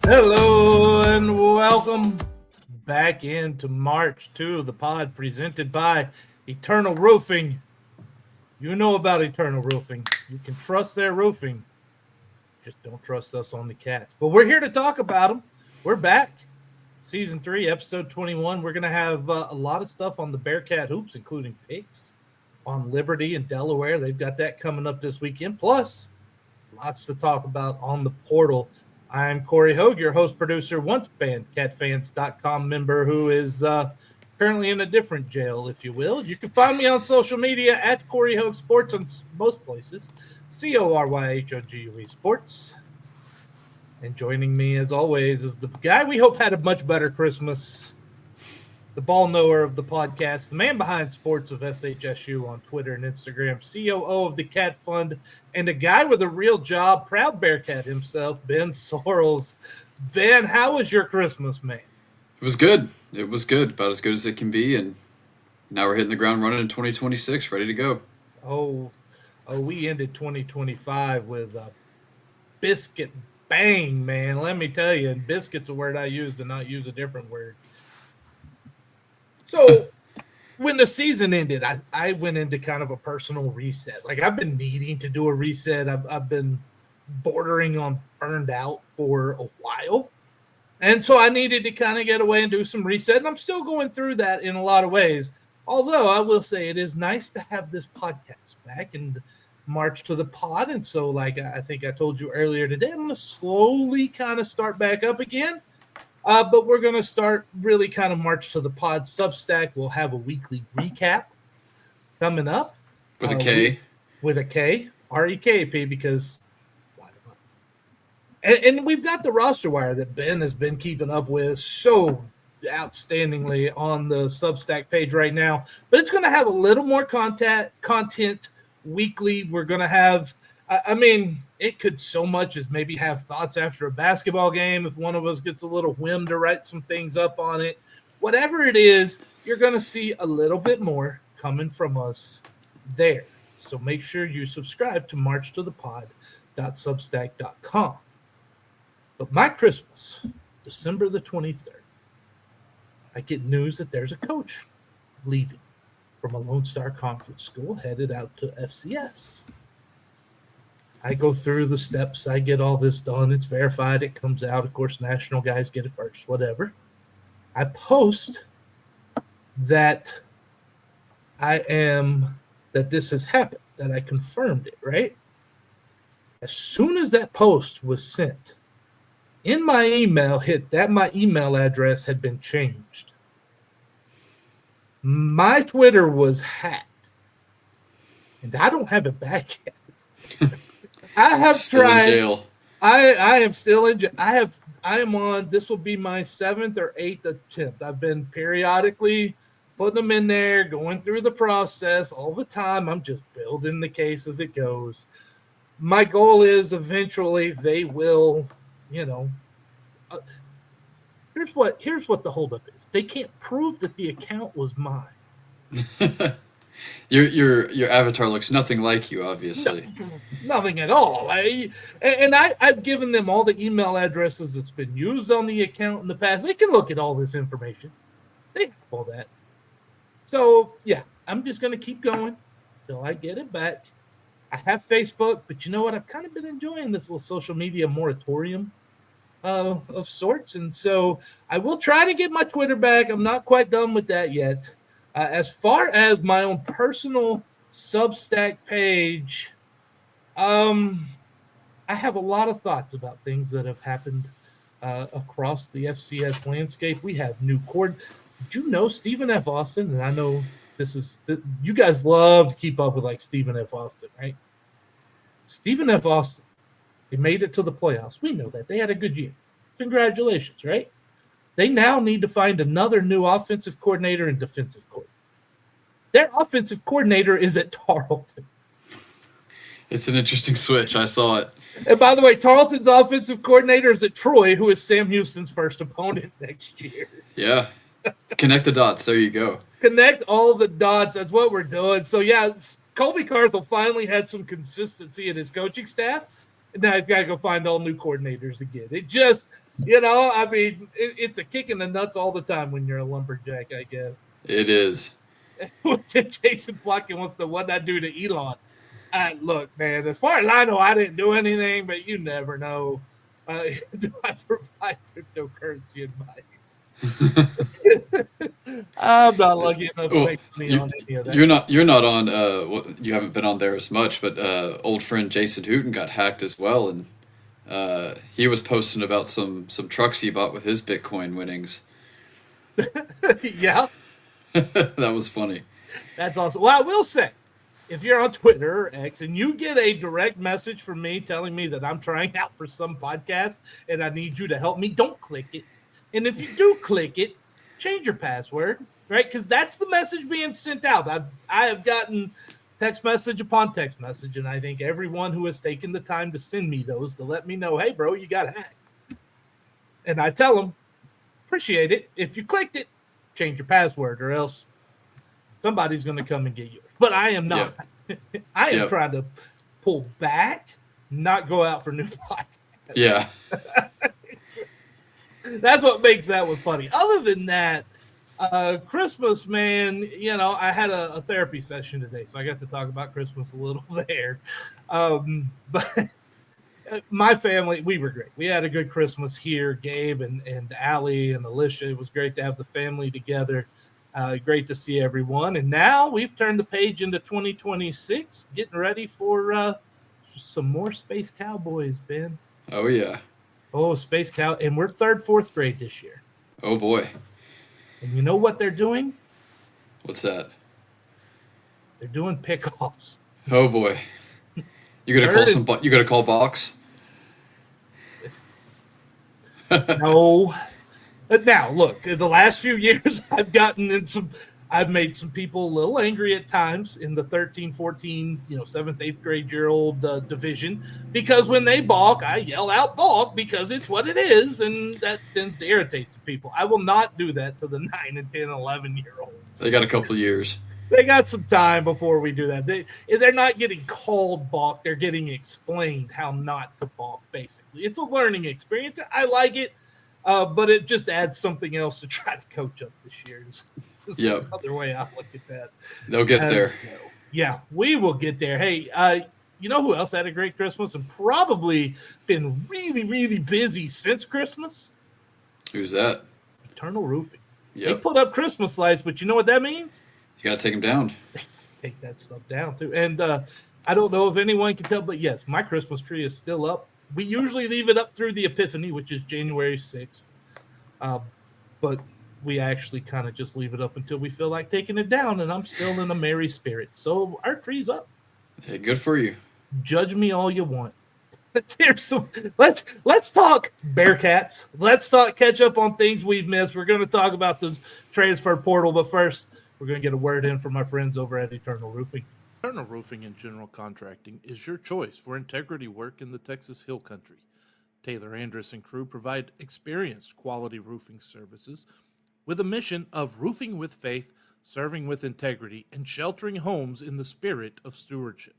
Hello and welcome back into March 2, the pod presented by Eternal Roofing. You know about Eternal Roofing. You can trust their roofing. Just don't trust us on the Cats. But we're here to talk about them. We're back. Season 3, episode 21. We're going to have a lot of stuff on the Bearkat hoops, including picks on Liberty and Delaware. They've got that coming up this weekend. Plus, lots to talk about on the portal. I'm Corey Hogue, your host, producer, once BearkatFans.com member who is currently in a different jail, if you will. You can find me on social media at Corey Hogue Sports on most places, CORYHOGUE Sports. And joining me, as always, is the guy we hope had a much better Christmas, the ball knower of the podcast, the man behind sports of SHSU on Twitter and Instagram, COO of the Cat Fund, and a guy with a real job, proud Bearkat himself, Ben Sorrells. Ben, how was your Christmas, man? It was good. It was good, about as good as it can be, and now we're hitting the ground running in 2026, ready to go. Oh, we ended 2025 with a biscuit bang, man. Let me tell you, and biscuit's a word I use to not use a different word. So when the season ended, I went into kind of a personal reset. Like, I've been needing to do a reset. I've been bordering on burned out for a while. And so I needed to kind of get away and do some reset. And I'm still going through that in a lot of ways. Although I will say it is nice to have this podcast back and march to the pod. And so, like I think I told you earlier today, I'm going to slowly kind of start back up again. But we're going to start really kind of march to the pod Substack. We'll have a weekly recap coming up. With a K. With a K. REKP, because why not? And we've got the roster wire that Ben has been keeping up with so outstandingly on the Substack page right now. But it's going to have a little more content weekly. We're going to have, it could so much as maybe have thoughts after a basketball game if one of us gets a little whim to write some things up on it. Whatever it is, you're going to see a little bit more coming from us there. So make sure you subscribe to marchtothepod.substack.com. But my Christmas, December the 23rd, I get news that there's a coach leaving from a Lone Star Conference school headed out to FCS. I go through the steps. I get all this done. It's verified. It comes out. Of course, national guys get it first, whatever. I post that this has happened, that I confirmed it, right? As soon as that post was sent, in my email hit that my email address had been changed. My Twitter was hacked. And I don't have it back yet. I have still tried. In jail. I am still in jail. I am on. This will be my 7th or 8th attempt. I've been periodically putting them in there, going through the process all the time. I'm just building the case as it goes. My goal is eventually they will, here's what the holdup is. They can't prove that the account was mine. Your avatar looks nothing like you, obviously. Nothing at all. I've given them all the email addresses that's been used on the account in the past. They can look at all this information. They have all that. So, yeah, I'm just going to keep going till I get it back. I have Facebook, but you know what? I've kind of been enjoying this little social media moratorium of sorts. And so I will try to get my Twitter back. I'm not quite done with that yet. As far as my own personal Substack page, I have a lot of thoughts about things that have happened across the FCS landscape. We have new cord. Did you know Stephen F. Austin? And I know you guys love to keep up with like Stephen F. Austin, right? Stephen F. Austin, they made it to the playoffs. We know that. They had a good year. Congratulations, right? They now need to find another new offensive coordinator and defensive coordinator. Their offensive coordinator is at Tarleton. It's an interesting switch. I saw it. And by the way, Tarleton's offensive coordinator is at Troy, who is Sam Houston's first opponent next year. Yeah. Connect the dots. There you go. Connect all the dots. That's what we're doing. So, yeah, Colby Carthel finally had some consistency in his coaching staff. And now he's got to go find all new coordinators again. I mean, it's a kick in the nuts all the time when you're a lumberjack, I guess. It is. Jason Plotkin wants to what I do to Elon. Look, man, as far as I know, I didn't do anything, but you never know. Do I provide cryptocurrency advice? I'm not lucky enough to Well, make money on any of that. you're not on. You haven't been on there as much, but old friend Jason Hooten got hacked as well, and he was posting about some trucks he bought with his Bitcoin winnings. Yeah, That was funny. that's awesome. Well, I will say, if you're on Twitter or X and you get a direct message from me telling me that I'm trying out for some podcast and I need you to help me, don't click it. And if you do click it, change your password, right? Because that's the message being sent out. I have gotten text message upon text message, and I think everyone who has taken the time to send me those to let me know, hey, bro, you got hacked. And I tell them, appreciate it. If you clicked it, change your password or else somebody's going to come and get yours. But I am not. Yep. I am Yep. trying to pull back, not go out for new podcasts. Yeah. That's what makes that one funny. Other than that, Christmas, man, I had a therapy session today, so I got to talk about Christmas a little there. But my family, we were great. We had a good Christmas here, Gabe and Allie and Alicia. It was great to have the family together. Great to see everyone. And now we've turned the page into 2026, getting ready for some more Space Cowboys, Ben. Oh yeah. Oh, Space Cow. And we're third, fourth grade this year. Oh boy. And you know what they're doing? What's that? They're doing pickoffs. Oh boy. You gonna call box? No. But now, look, the last few years I've made some people a little angry at times in the 13, 14, 7th, 8th grade year old division because when they balk, I yell out balk because it's what it is, and that tends to irritate some people. I will not do that to the 9 and 10, 11-year-olds. They got a couple of years. They got some time before we do that. They're not getting called balk. They're getting explained how not to balk, basically. It's a learning experience. I like it. But it just adds something else to try to coach up this year. This is another way I look at that. They'll get there. Yeah, we will get there. Hey, you know who else had a great Christmas and probably been really, really busy since Christmas? Who's that? Eternal Roofing. Yep. They put up Christmas lights, but you know what that means? You gotta take them down. Take that stuff down, too. And I don't know if anyone can tell, but yes, my Christmas tree is still up. We usually leave it up through the Epiphany, which is January 6th. But we actually kind of just leave it up until we feel like taking it down, and I'm still in a merry spirit. So our tree's up. Hey, good for you. Judge me all you want. Let's talk Bearcats. Let's catch up on things we've missed. We're going to talk about the transfer portal, but first we're going to get a word in from our friends over at Eternal Roofing. Eternal Roofing and General Contracting is your choice for integrity work in the Texas Hill Country. Taylor Andrus and crew provide experienced quality roofing services with a mission of roofing with faith, serving with integrity, and sheltering homes in the spirit of stewardship.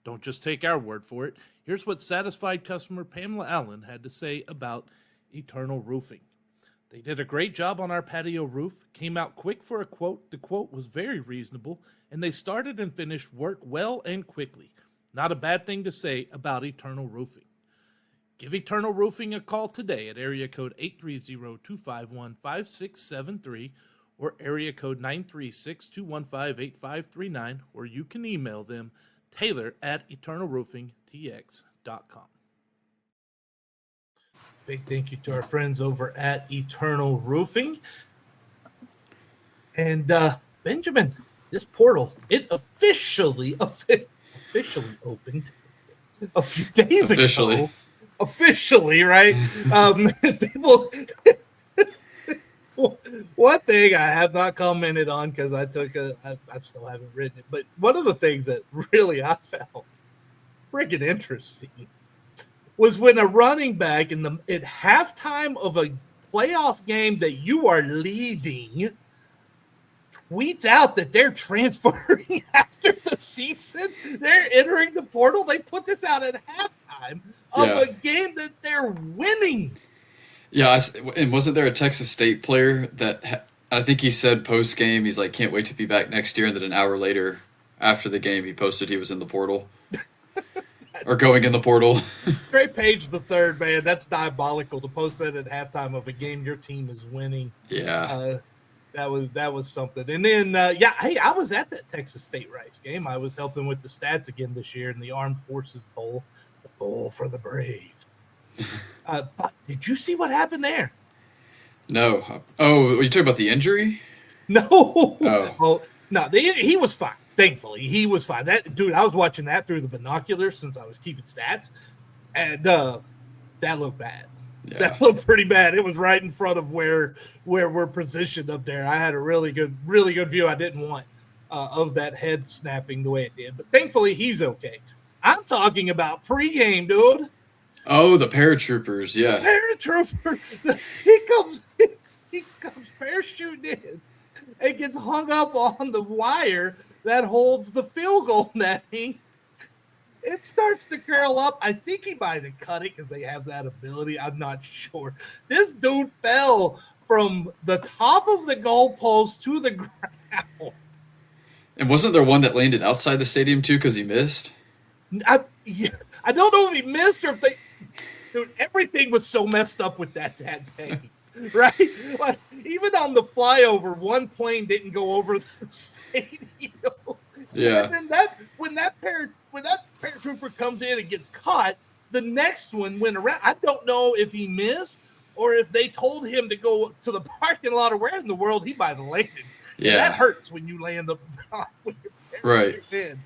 Don't just take our word for it. Here's what satisfied customer Pamela Allen had to say about Eternal Roofing. They did a great job on our patio roof, came out quick for a quote. The quote was very reasonable, and they started and finished work well and quickly. Not a bad thing to say about Eternal Roofing. Give Eternal Roofing a call today at area code 830-251-5673 or area code 936-215-8539, or you can email them taylor@eternalroofingtx.com. Big thank you to our friends over at Eternal Roofing. And Benjamin, this portal, it officially opened a few days ago. Officially, right? People. One thing I have not commented on because I still haven't written it, but one of the things that really I found friggin' interesting was when a running back at halftime of a playoff game that you are leading tweets out that they're transferring after the season. They're entering the portal. They put this out at halftime of a game that they're winning. Yeah, and wasn't there a Texas State player that I think he said post game he's like can't wait to be back next year, and then an hour later after the game he posted he was in the portal or going in the portal. Trey Page the third, man, that's diabolical to post that at halftime of a game your team is winning. Yeah, That was something. And then hey, I was at that Texas State Rice game. I was helping with the stats again this year in the Armed Forces Bowl, the bowl for the brave. But did you see what happened there? no. Oh, you talking about the injury? No. Oh. Well, no, he was fine. Thankfully, he was fine. That dude, I was watching that through the binoculars since I was keeping stats, and that looked bad. Yeah. That looked pretty bad. It was right in front of where we're positioned up there. I had a really good view. I didn't want of that head snapping the way it did, but thankfully he's okay. I'm talking about pregame, dude. Oh, the paratroopers. Yeah. Paratrooper, he comes parachuting in and gets hung up on the wire that holds the field goal netting. It starts to curl up. I think he might have cut it because they have that ability. I'm not sure. This dude fell from the top of the goalpost to the ground. And wasn't there one that landed outside the stadium too because he missed? I don't know if he missed or if they. Dude, everything was so messed up with that day, right? Like, even on the flyover, one plane didn't go over the stadium. Yeah. And then when that paratrooper comes in and gets caught, the next one went around. I don't know if he missed or if they told him to go to the parking lot or where in the world he might have landed. Yeah. That hurts when you land up with your Right. in.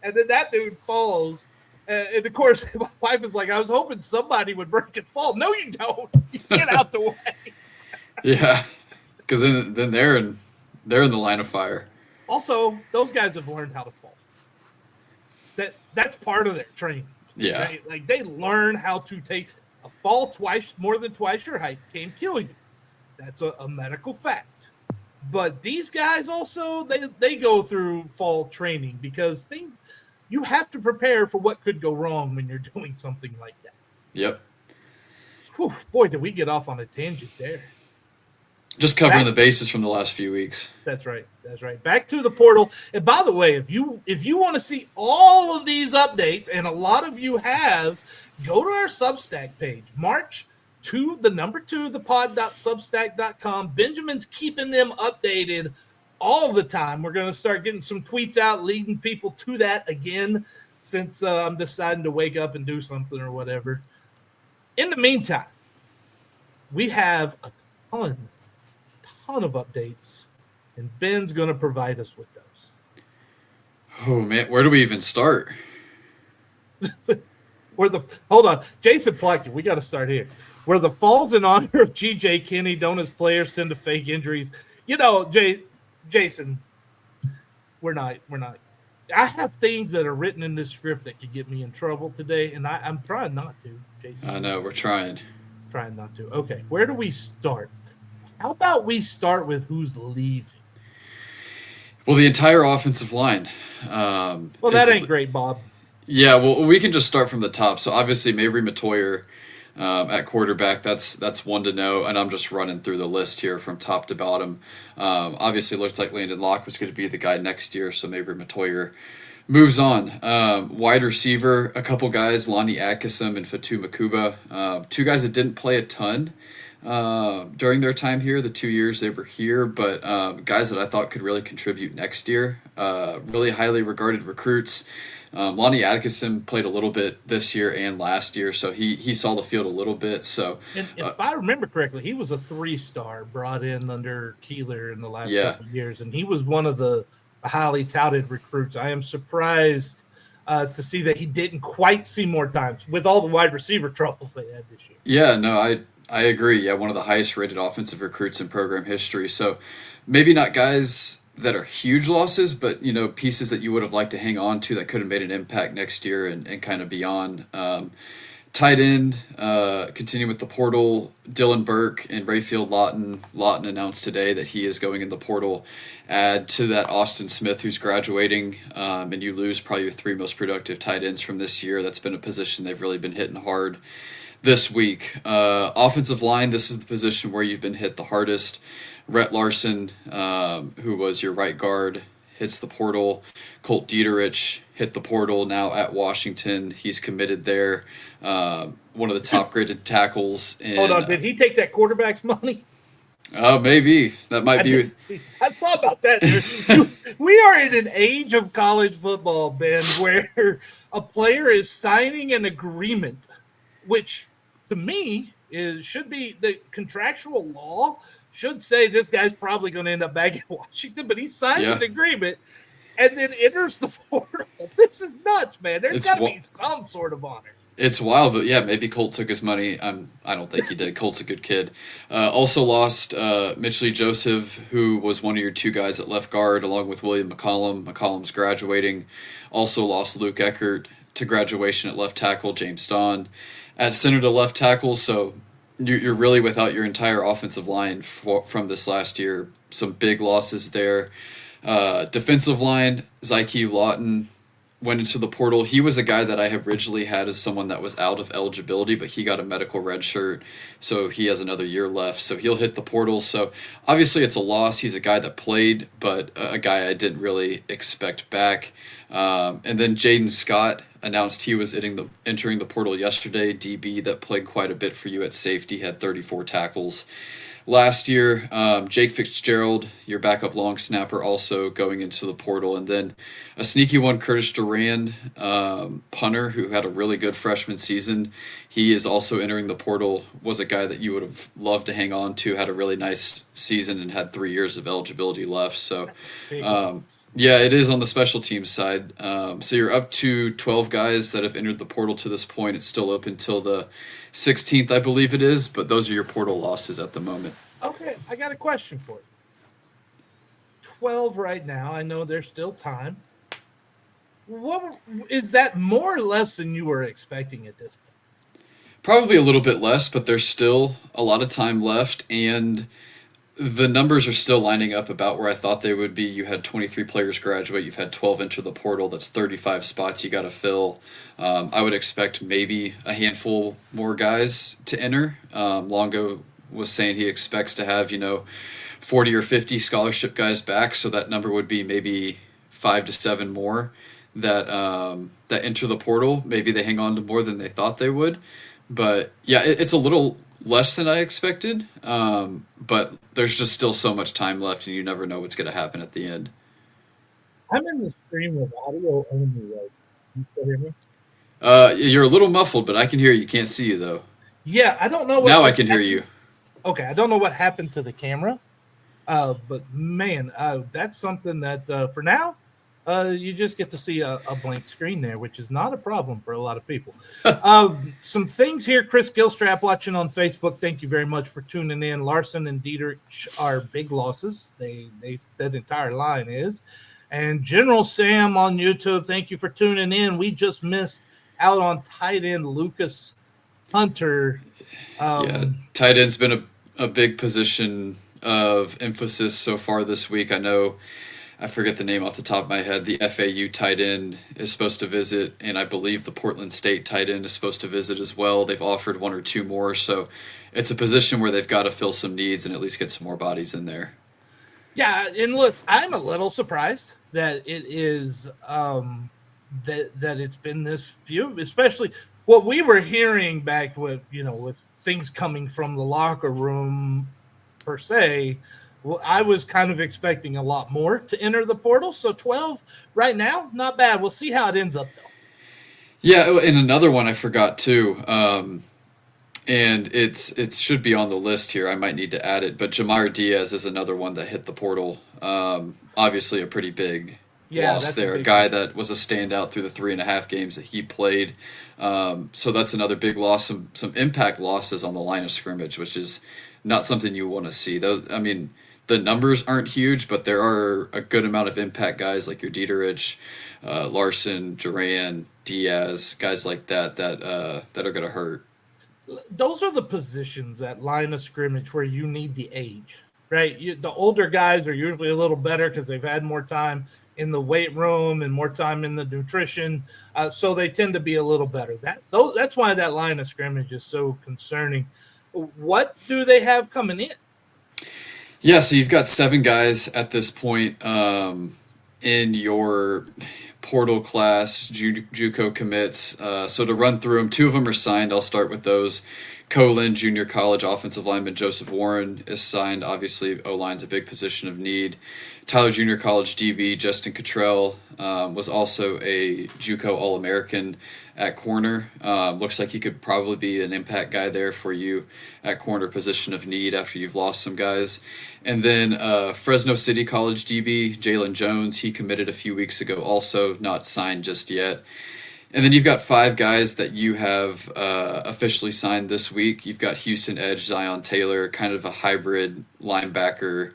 And then that dude falls. And of course, my wife is like, I was hoping somebody would break his fall. No, you don't. You get out the way. Yeah. Because then they're in the line of fire. Also, those guys have learned how to fall. That's part of their training. Yeah. Right? Like they learn how to take a fall more than twice your height can kill you. That's a medical fact. But these guys also they go through fall training because you have to prepare for what could go wrong when you're doing something like that. Yep. Whew, boy, did we get off on a tangent there. Just covering the bases from the last few weeks. That's right. Back to the portal. And by the way, if you want to see all of these updates, and a lot of you have, go to our Substack page. March 2, the number 2, thepod.substack.com. Benjamin's keeping them updated all the time. We're going to start getting some tweets out, leading people to that again, since I'm deciding to wake up and do something or whatever. In the meantime, we have a ton of updates, and Ben's going to provide us with those. Oh man, where do we even start? Hold on, Jason Plunkett, we got to start here. Where the falls in honor of G.J. Kinney, don't his players tend to fake injuries? You know, Jason, we're not. I have things that are written in this script that could get me in trouble today, and I'm trying not to, Jason. I know, we're trying. Trying not to. Okay, where do we start? How about we start with who's leaving? Well, the entire offensive line. That ain't great, Bob. Yeah, well, we can just start from the top. So obviously, Mabry Matoyer at quarterback. That's one to know, and I'm just running through the list here from top to bottom. Obviously, looked like Landon Locke was going to be the guy next year, so Mabry Matoyer moves on. Wide receiver, a couple guys, Lonnie Atkinson and Fatu Makuba. Two guys that didn't play a ton during their time here, the 2 years they were here, but guys that I thought could really contribute next year. Really highly regarded recruits. Lonnie Atkinson played a little bit this year and last year, so he saw the field a little bit. So, and if I remember correctly, he was a 3-star brought in under Keeler in the last couple of years, and he was one of the highly touted recruits. I am surprised to see that he didn't quite see more times with all the wide receiver troubles they had this year. Yeah, no, I agree. Yeah, one of the highest rated offensive recruits in program history. So maybe not guys that are huge losses, but, you know, pieces that you would have liked to hang on to that could have made an impact next year and kind of beyond. Tight end, continue with the portal, Dylan Burke and Rayfield Lawton. Lawton announced today that he is going in the portal. Add to that Austin Smith, who's graduating, and you lose probably your 3 most productive tight ends from this year. That's been a position they've really been hitting hard this week. Offensive line, this is the position where you've been hit the hardest. Rhett Larson, who was your right guard, hits the portal. Colt Dieterich hit the portal now at Washington. He's committed there. One of the top graded tackles. Hold on, did he take that quarterback's money? Oh, maybe. That might be. I saw about that. We are in an age of college football, Ben, where a player is signing an agreement, which to me should be the contractual law should say this guy's probably going to end up back in Washington, but he signed an agreement and then enters the portal. This is nuts, man. There's got to be some sort of honor. It's wild, but yeah, maybe Colt took his money. I don't think he did. Colt's a good kid. Also lost Mitch Lee Joseph, who was one of your two guys at left guard, along with William McCollum. McCollum's graduating. Also lost Luke Eckert to graduation at left tackle, James Don at center to left tackle. So you're really without your entire offensive line from this last year. Some big losses there. Defensive line, Zyke Lawton went into the portal. He was a guy that I had originally had as someone that was out of eligibility, but he got a medical red shirt, so he has another year left. So he'll hit the portal. So obviously it's a loss. He's a guy that played, but a guy I didn't really expect back. And then Jaden Scott announced he was entering the portal yesterday. DB that played quite a bit for you at safety, had 34 tackles last year. Jake Fitzgerald, your backup long snapper, also going into the portal. And then a sneaky one, Curtis Durand, punter, who had a really good freshman season. He is also entering the portal, was a guy that you would have loved to hang on to, had a really nice season and had 3 years of eligibility left. So, yeah, it is on the special teams side. So you're up to 12 guys that have entered the portal to this point. It's still open until the 16th, I believe it is, but those are your portal losses at the moment. Okay, I got a question for you. 12 right now. I know there's still time. What is that, more or less than you were expecting at this point? Probably a little bit less, but there's still a lot of time left, and the numbers are still lining up about where I thought they would be. You had 23 players graduate. You've had 12 enter the portal. That's 35 spots you got to fill. I would expect maybe a handful more guys to enter. Longo was saying he expects to have, 40 or 50 scholarship guys back, so that number would be maybe 5 to 7 more that enter the portal. Maybe they hang on to more than they thought they would. But, yeah, it's a little less than I expected, but there's just still so much time left, and you never know what's going to happen at the end. I'm in the stream with audio only, right? You still hear me? You're a little muffled, but I can hear you. Can't see you, though. Yeah, I don't know what... Now I can hear you. Okay, I don't know what happened to the camera, but, man, that's something that, for now, you just get to see a blank screen there, which is not a problem for a lot of people. Some things here. Chris Gilstrap watching on Facebook. Thank you very much for tuning in. Larson and Dieterich are big losses. That entire line is. And General Sam on YouTube, thank you for tuning in. We just missed out on tight end Lucas Hunter. Tight end's been a big position of emphasis so far this week. I forget the name off the top of my head. The FAU tight end is supposed to visit, and I believe the Portland State tight end is supposed to visit as well. They've offered 1 or 2 more, so it's a position where they've got to fill some needs and at least get some more bodies in there. Yeah, and look, I'm a little surprised that it is that it's been this few, especially what we were hearing back with things coming from the locker room per se. Well, I was kind of expecting a lot more to enter the portal. So 12 right now, not bad. We'll see how it ends up, though. Yeah, and another one I forgot, too, and it should be on the list here. I might need to add it. But Jamar Diaz is another one that hit the portal. Obviously a pretty big loss there. A guy that was a standout through the 3.5 games that he played. So that's another big loss. Some impact losses on the line of scrimmage, which is not something you want to see. The numbers aren't huge, but there are a good amount of impact guys like your Dieterich, Larson, Duran, Diaz, guys like that are going to hurt. Those are the positions, that line of scrimmage, where you need the age, right? The older guys are usually a little better because they've had more time. in the weight room and more time in the nutrition. So they tend to be a little better. That's why that line of scrimmage is so concerning. What do they have coming in? Yeah, so you've got 7 guys at this point in your portal class, JUCO commits. So to run through them, 2 of them are signed. I'll start with those. Colin, junior college offensive lineman Joseph Warren is signed. Obviously, O-line's a big position of need. Tyler, junior college DB Justin Cottrell was also a JUCO All-American at corner. Looks like he could probably be an impact guy there for you at corner position of need after you've lost some guys. And then Fresno City College DB Jalen Jones, he committed a few weeks ago, also not signed just yet. And then you've got 5 guys that you have officially signed this week. You've got Houston Edge, Zion Taylor, kind of a hybrid linebacker,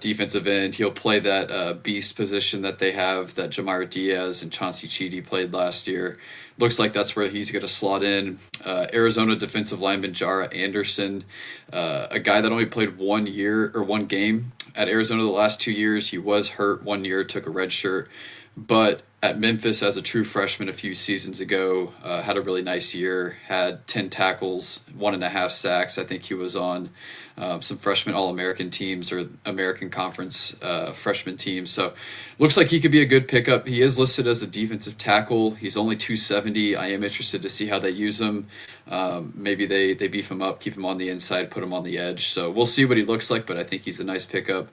defensive end. He'll play that beast position that they have that Jamar Diaz and Chauncey Cheedy played last year. Looks like that's where he's going to slot in. Arizona defensive lineman Jara Anderson, a guy that only played 1 game at Arizona the last 2 years. He was hurt 1 year, took a red shirt, but at Memphis as a true freshman a few seasons ago, had a really nice year, had 10 tackles, 1.5 sacks. I think he was on some freshman All-American teams or American Conference freshman teams. So looks like he could be a good pickup. He is listed as a defensive tackle. He's only 270. I am interested to see how they use him. Maybe they beef him up, keep him on the inside, put him on the edge. So we'll see what he looks like, but I think he's a nice pickup.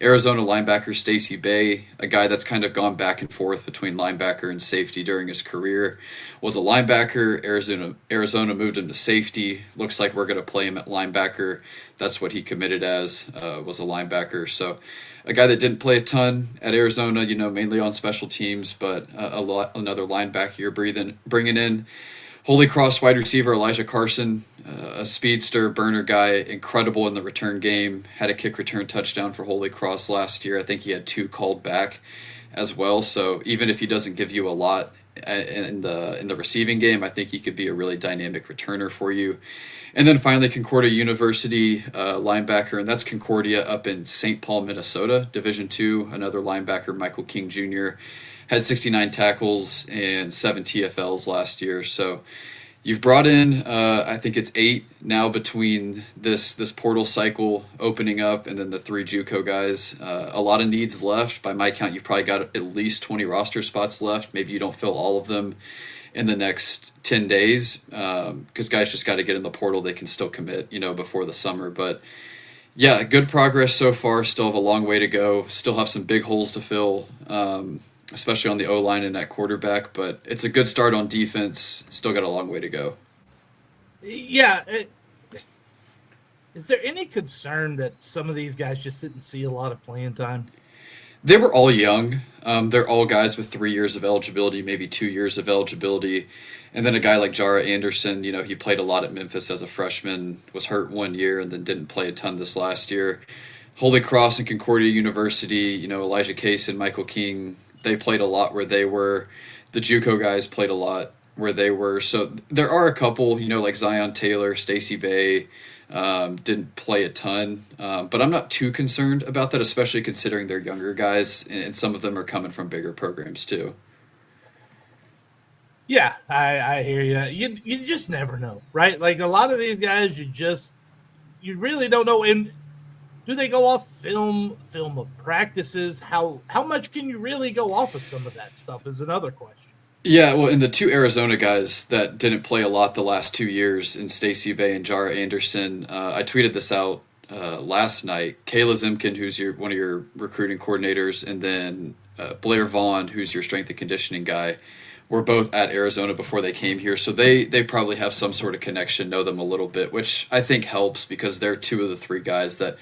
Arizona linebacker Stacey Bay, a guy that's kind of gone back and forth between linebacker and safety during his career, was a linebacker. Arizona moved him to safety. Looks like we're going to play him at linebacker. That's what he committed as, was a linebacker. So a guy that didn't play a ton at Arizona, mainly on special teams, but another linebacker you're bringing in. Holy Cross wide receiver Elijah Carson, a speedster, burner guy, incredible in the return game. Had a kick return touchdown for Holy Cross last year. I think he had 2 called back as well. So even if he doesn't give you a lot in the receiving game, I think he could be a really dynamic returner for you. And then finally, Concordia University linebacker, and that's Concordia up in St. Paul, Minnesota, Division II. Another linebacker, Michael King Jr., had 69 tackles and 7 TFLs last year. So you've brought in, I think it's 8 now between this portal cycle opening up and then the 3 JUCO guys. A lot of needs left. By my count, you've probably got at least 20 roster spots left. Maybe you don't fill all of them in the next 10 days because guys just got to get in the portal. They can still commit, before the summer. But yeah, good progress so far. Still have a long way to go. Still have some big holes to fill. Especially on the O-line and at quarterback, but it's a good start on defense. Still got a long way to go. Yeah. Is there any concern that some of these guys just didn't see a lot of playing time? They were all young. They're all guys with 3 years of eligibility, maybe 2 years of eligibility. And then a guy like Jara Anderson, he played a lot at Memphis as a freshman, was hurt 1 year, and then didn't play a ton this last year. Holy Cross and Concordia University, Elijah Case and Michael King, they played a lot where they were. The JUCO guys played a lot where they were. So there are a couple, like Zion Taylor, Stacey Bay, didn't play a ton. But I'm not too concerned about that, especially considering they're younger guys, and some of them are coming from bigger programs too. Yeah, I hear you. You just never know, right? Like a lot of these guys, you really don't know. And do they go off film of practices? How much can you really go off of some of that stuff is another question. Yeah, well, and the 2 Arizona guys that didn't play a lot the last 2 years in Stacey Bay and Jara Anderson, I tweeted this out last night. Kayla Zimkin, who's one of your recruiting coordinators, and then Blair Vaughn, who's your strength and conditioning guy, were both at Arizona before they came here. So they probably have some sort of connection, know them a little bit, which I think helps because they're 2 of the 3 guys that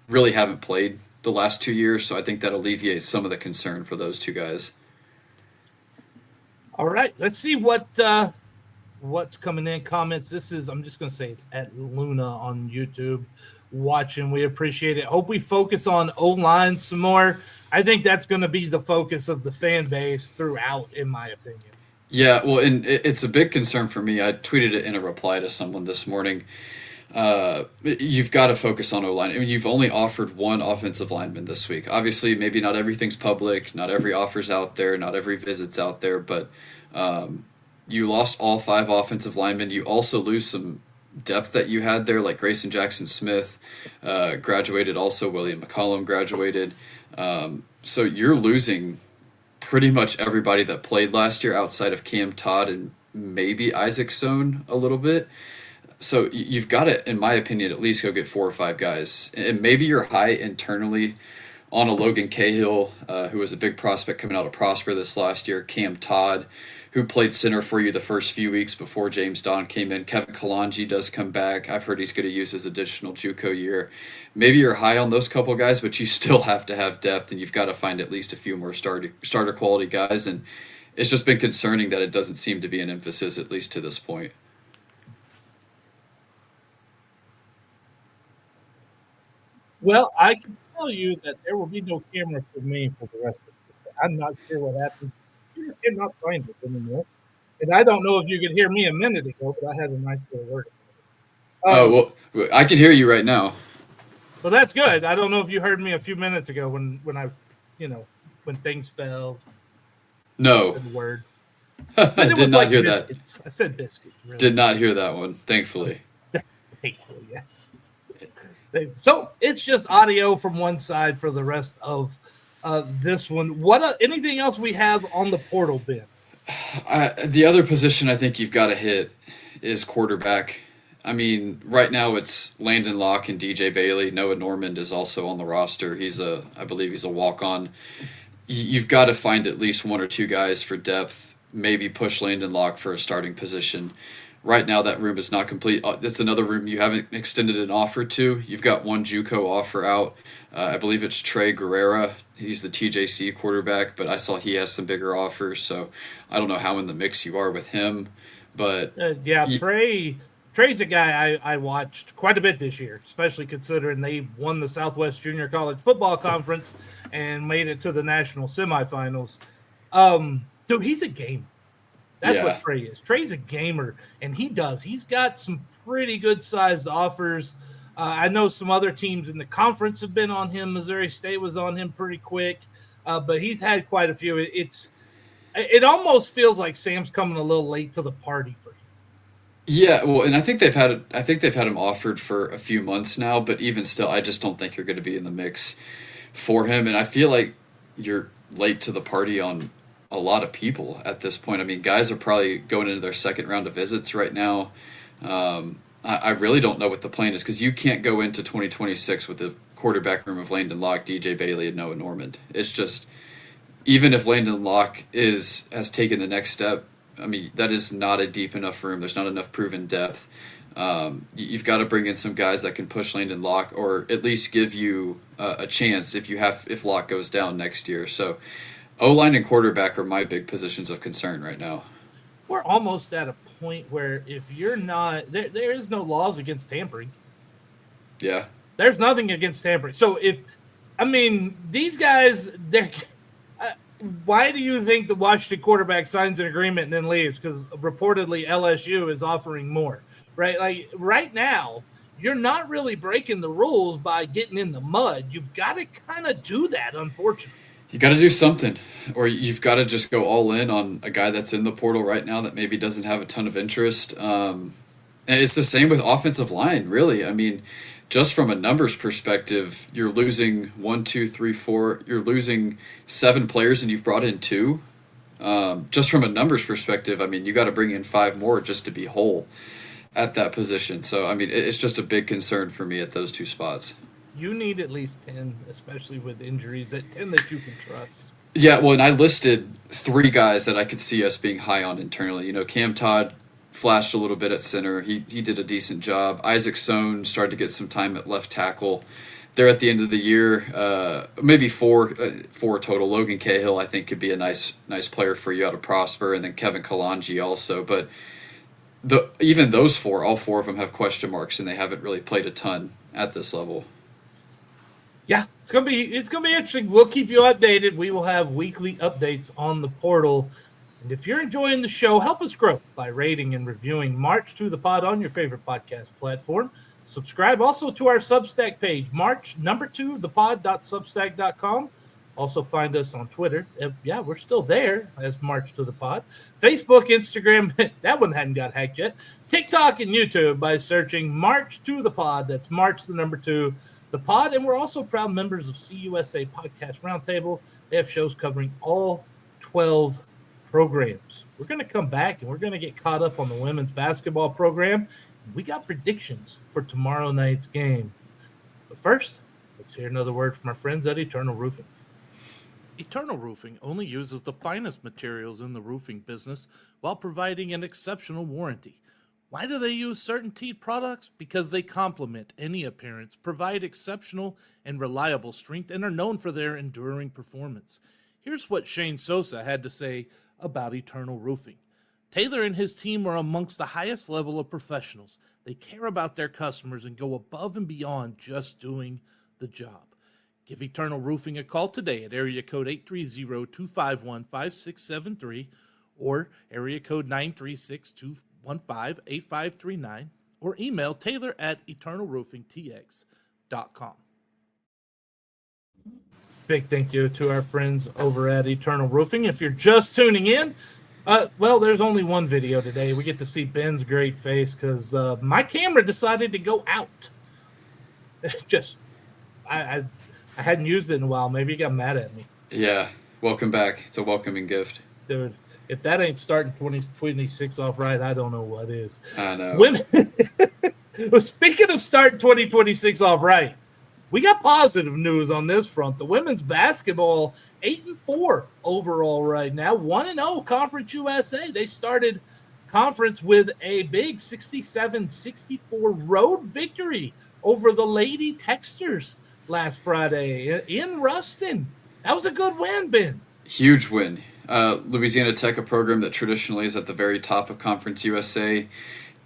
really haven't played the last 2 years, so I think that alleviates some of the concern for those 2 guys. All right, let's see what's coming in. Comments. I'm just going to say it's at Luna on YouTube watching. We appreciate it. Hope we focus on O-line some more. I think that's going to be the focus of the fan base throughout, in my opinion. Yeah, well, and it's a big concern for me. I tweeted it in a reply to someone this morning. you've got to focus on O-line. I mean, you've only offered one offensive lineman this week. Obviously, maybe not everything's public, not every offer's out there, not every visit's out there, but you lost all 5 offensive linemen. You also lose some depth that you had there, like Grayson Jackson-Smith graduated also. William McCollum graduated. So you're losing pretty much everybody that played last year outside of Cam Todd and maybe Isaac Sohn a little bit. So you've got to, in my opinion, at least go get 4 or 5 guys. And maybe you're high internally on a Logan Cahill, who was a big prospect coming out of Prosper this last year, Cam Todd, who played center for you the first few weeks before James Don came in. Kevin Kalanji does come back. I've heard he's going to use his additional JUCO year. Maybe you're high on those couple guys, but you still have to have depth, and you've got to find at least a few more starter quality guys. And it's just been concerning that it doesn't seem to be an emphasis, at least to this point. Well, I can tell you that there will be no camera for me for the rest of the day. I'm not sure what happened. You cannot find it anymore. And I don't know if you could hear me a minute ago, but I had a nice little word. Well, I can hear you right now. Well, that's good. I don't know if you heard me a few minutes ago when I, when things fell. No. I said the word. I did not hear biscuits. That. I said biscuits. Really. Did not hear that one, thankfully. Thankfully, yes. So it's just audio from one side for the rest of this one. What anything else we have on the portal, Ben? The other position I think you've got to hit is quarterback. I mean, right now it's Landon Locke and DJ Bailey. Noah Normand is also on the roster. I believe he's a walk-on. You've got to find at least 1 or 2 guys for depth. Maybe push Landon Locke for a starting position. Right now, that room is not complete. It's another room you haven't extended an offer to. You've got one JUCO offer out. I believe it's Trey Guerrera. He's the TJC quarterback, but I saw he has some bigger offers, so I don't know how in the mix you are with him. But Trey's a guy I watched quite a bit this year, especially considering they won the Southwest Junior College Football Conference and made it to the national semifinals. Dude, he's a gamer. That's what Trey is. Trey's a gamer, and he's got some pretty good-sized offers. I know some other teams in the conference have been on him. Missouri State was on him pretty quick, but he's had quite a few. It almost feels like Sam's coming a little late to the party for him. Yeah, well, and I think they've had him offered for a few months now, but even still, I just don't think you're going to be in the mix for him. And I feel like you're late to the party on a lot of people at this point. I mean, guys are probably going into their second round of visits right now. I really don't know what the plan is, because you can't go into 2026 with the quarterback room of Landon Locke, DJ Bailey, and Noah Normand. It's just, even if Landon Locke has taken the next step, I mean, that is not a deep enough room. There's not enough proven depth. You've got to bring in some guys that can push Landon Locke, or at least give you a chance if Locke goes down next year. So O-line and quarterback are my big positions of concern right now. We're almost at a point where if you're not, there is no laws against tampering. Yeah. There's nothing against tampering. So these guys, why do you think the Washington quarterback signs an agreement and then leaves? Because reportedly LSU is offering more, right? Like right now, you're not really breaking the rules by getting in the mud. You've got to kind of do that, unfortunately. You got to do something, or you've got to just go all in on a guy that's in the portal right now that maybe doesn't have a ton of interest. And it's the same with offensive line, really. I mean, just from a numbers perspective, you're losing 1, 2, 3, 4. You're losing 7 players, and you've brought in 2. Just from a numbers perspective, I mean, you got to bring in 5 more just to be whole at that position. So, I mean, it's just a big concern for me at those 2 spots. You need at least 10, especially with injuries, 10 that you can trust. Yeah, well, and I listed 3 guys that I could see us being high on internally. You know, Cam Todd flashed a little bit at center. He did a decent job. Isaac Sohn started to get some time at left tackle. There at the end of the year, maybe 4 total. Logan Cahill, I think, could be a nice player for you out of Prosper, and then Kevin Kalanji also. But even those 4, all 4 of them have question marks, and they haven't really played a ton at this level. Yeah, it's gonna be interesting. We'll keep you updated. We will have weekly updates on the portal. And if you're enjoying the show, help us grow by rating and reviewing March to the Pod on your favorite podcast platform. Subscribe also to our Substack page, March number 2, thepod.substack.com. Also find us on Twitter. Yeah, we're still there as March to the Pod. Facebook, Instagram, that one hadn't got hacked yet. TikTok and YouTube by searching March to the Pod. That's March the number 2, the Pod. And we're also proud members of CUSA Podcast Roundtable. They have shows covering all 12 programs. We're going to come back and we're going to get caught up on the women's basketball program. We got predictions for tomorrow night's game. But first, let's hear another word from our friends at Eternal Roofing. Eternal Roofing only uses the finest materials in the roofing business while providing an exceptional warranty. Why do they use CertainTeed products? Because they complement any appearance, provide exceptional and reliable strength, and are known for their enduring performance. Here's what Shane Sosa had to say about Eternal Roofing. Taylor and his team are amongst the highest level of professionals. They care about their customers and go above and beyond just doing the job. Give Eternal Roofing a call today at area code 830-251-5673 or area code 936-215-8539 or email Taylor at eternalroofingtx.com. Big thank you to our friends over at Eternal Roofing. If you're just tuning in, well, there's only one video today. We get to see Ben's great face because my camera decided to go out. I hadn't used it in a while. Maybe he got mad at me. Yeah. Welcome back. It's a welcoming gift. Dude, if that ain't starting 2026 off right, I don't know what is. I know. Well, speaking of starting 2026 off right, we got positive news on this front. The women's basketball 8-4 overall right now, 1-0 Conference USA. They started conference with a big 67-64 road victory over the Lady Texters last Friday in Ruston. That was a good win, Ben. Huge win. Louisiana Tech, a program that traditionally is at the very top of Conference USA,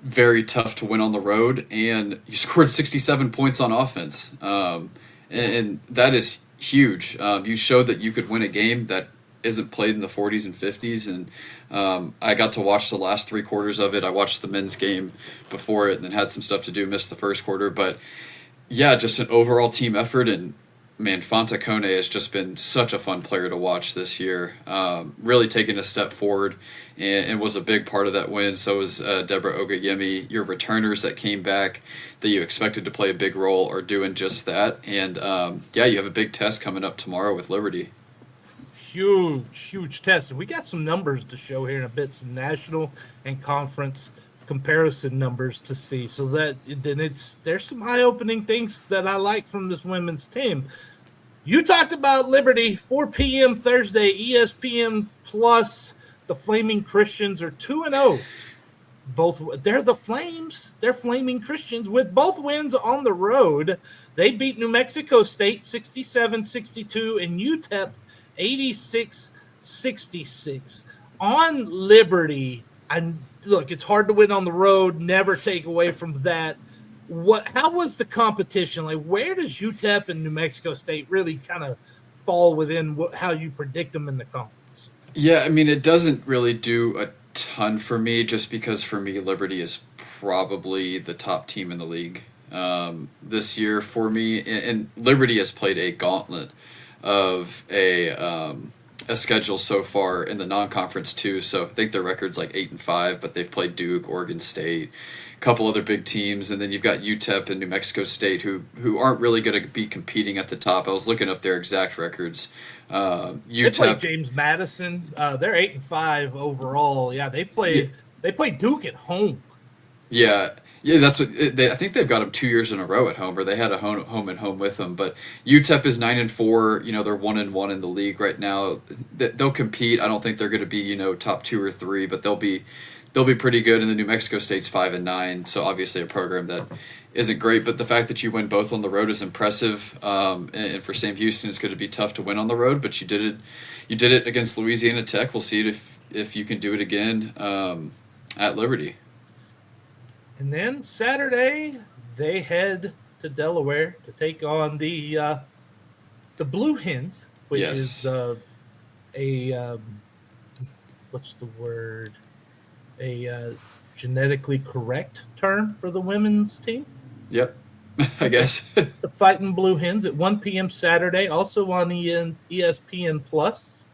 very tough to win on the road, and you scored 67 points on offense. And that is huge. You showed that you could win a game that isn't played in the 40s and 50s, and I got to watch the last 3 quarters of it. I watched the men's game before it and then had some stuff to do, missed the first quarter, but yeah, just an overall team effort, and man, Fanta Kone has just been such a fun player to watch this year. Really taking a step forward and was a big part of that win. So was Deborah Ogayemi. Your returners that came back that you expected to play a big role are doing just that. And yeah, you have a big test coming up tomorrow with Liberty. Huge test. And we got some numbers to show here in a bit, some national and conference comparison numbers to see, so that then there's some eye-opening things that I like from this women's team. You talked about Liberty, 4 p.m. Thursday, ESPN Plus. The Flaming Christians are 2-0. They're the Flames. They're Flaming Christians with both wins on the road. They beat New Mexico State 67-62 and UTEP 86-66 on Liberty. And look, it's hard to win on the road. Never take away from that. How was the competition? Like, where does UTEP and New Mexico State really kind of fall within how you predict them in the conference? Yeah, I mean, it doesn't really do a ton for me, just because for me, Liberty is probably the top team in the league this year for me. And Liberty has played a gauntlet of a schedule so far in the non-conference too. So I think their record's like 8-5, but they've played Duke, Oregon State, a couple other big teams, and then you've got UTEP and New Mexico State who aren't really going to be competing at the top. I was looking up their exact records. UTEP, they played James Madison. They're 8-5 overall. Yeah, they played Duke at home. Yeah, that's what I think they've got them 2 years in a row at home, or they had a home and home with them. But UTEP is 9-4. They're 1-1 in the league right now. They'll compete. I don't think they're going to be top 2 or 3, but they'll be pretty good. And the New Mexico State's 5-9, so obviously a program that isn't great. But the fact that you win both on the road is impressive. And for Sam Houston, it's going to be tough to win on the road, but you did it. You did it against Louisiana Tech. We'll see if you can do it again at Liberty. And then Saturday, they head to Delaware to take on the Blue Hens, which is what's the word? A genetically correct term for the women's team? Yep, I guess. The Fighting Blue Hens at 1 p.m. Saturday, also on ESPN Plus.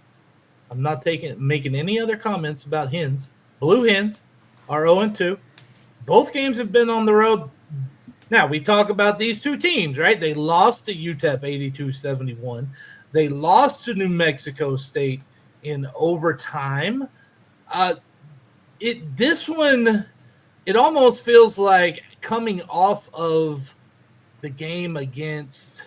I'm not making any other comments about hens. Blue Hens are 0-2. Both games have been on the road. Now, we talk about these two teams, right? They lost to UTEP 82-71. They lost to New Mexico State in overtime. This one, it almost feels like coming off of the game against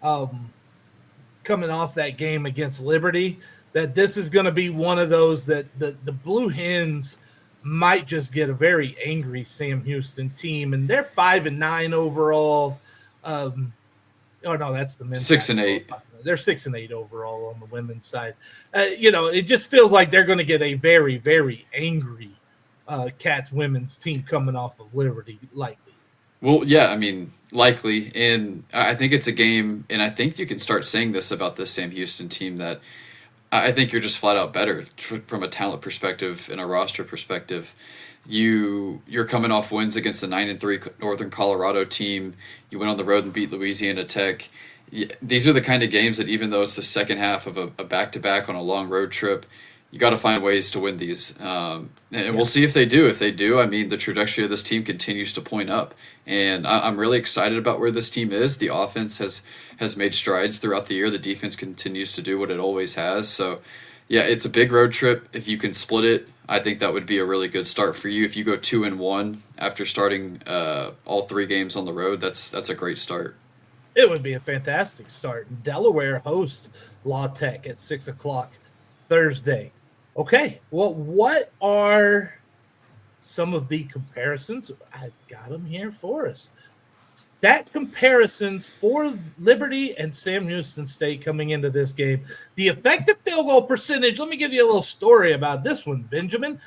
coming off that game against Liberty, that this is going to be one of those that the Blue Hens might just get a very angry Sam Houston team, and they're 5-9 overall. Oh no, that's the men's 6-8. They're 6-8 overall on the women's side. It just feels like they're going to get a very, very angry Cats women's team coming off of Liberty, likely. Well, yeah, I mean, likely, and I think it's a game, and I think you can start saying this about this Sam Houston team, that I think you're just flat out better from a talent perspective and a roster perspective. You're coming off wins against the 9-3 Northern Colorado team. You went on the road and beat Louisiana Tech. These are the kind of games that, even though it's the second half of a back-to-back on a long road trip, you got to find ways to win these. And we'll see if they do. If they do, I mean, the trajectory of this team continues to point up. And I'm really excited about where this team is. The offense has made strides throughout the year. The defense continues to do what it always has. So, yeah, it's a big road trip. If you can split it, I think that would be a really good start for you. If you go 2-1 after starting all 3 games on the road, that's a great start. It would be a fantastic start. Delaware hosts La Tech at 6 o'clock Thursday. Okay, well, what are some of the comparisons? I've got them here for us. Stat comparisons for Liberty and Sam Houston State coming into this game. The effective field goal percentage, let me give you a little story about this one, Benjamin.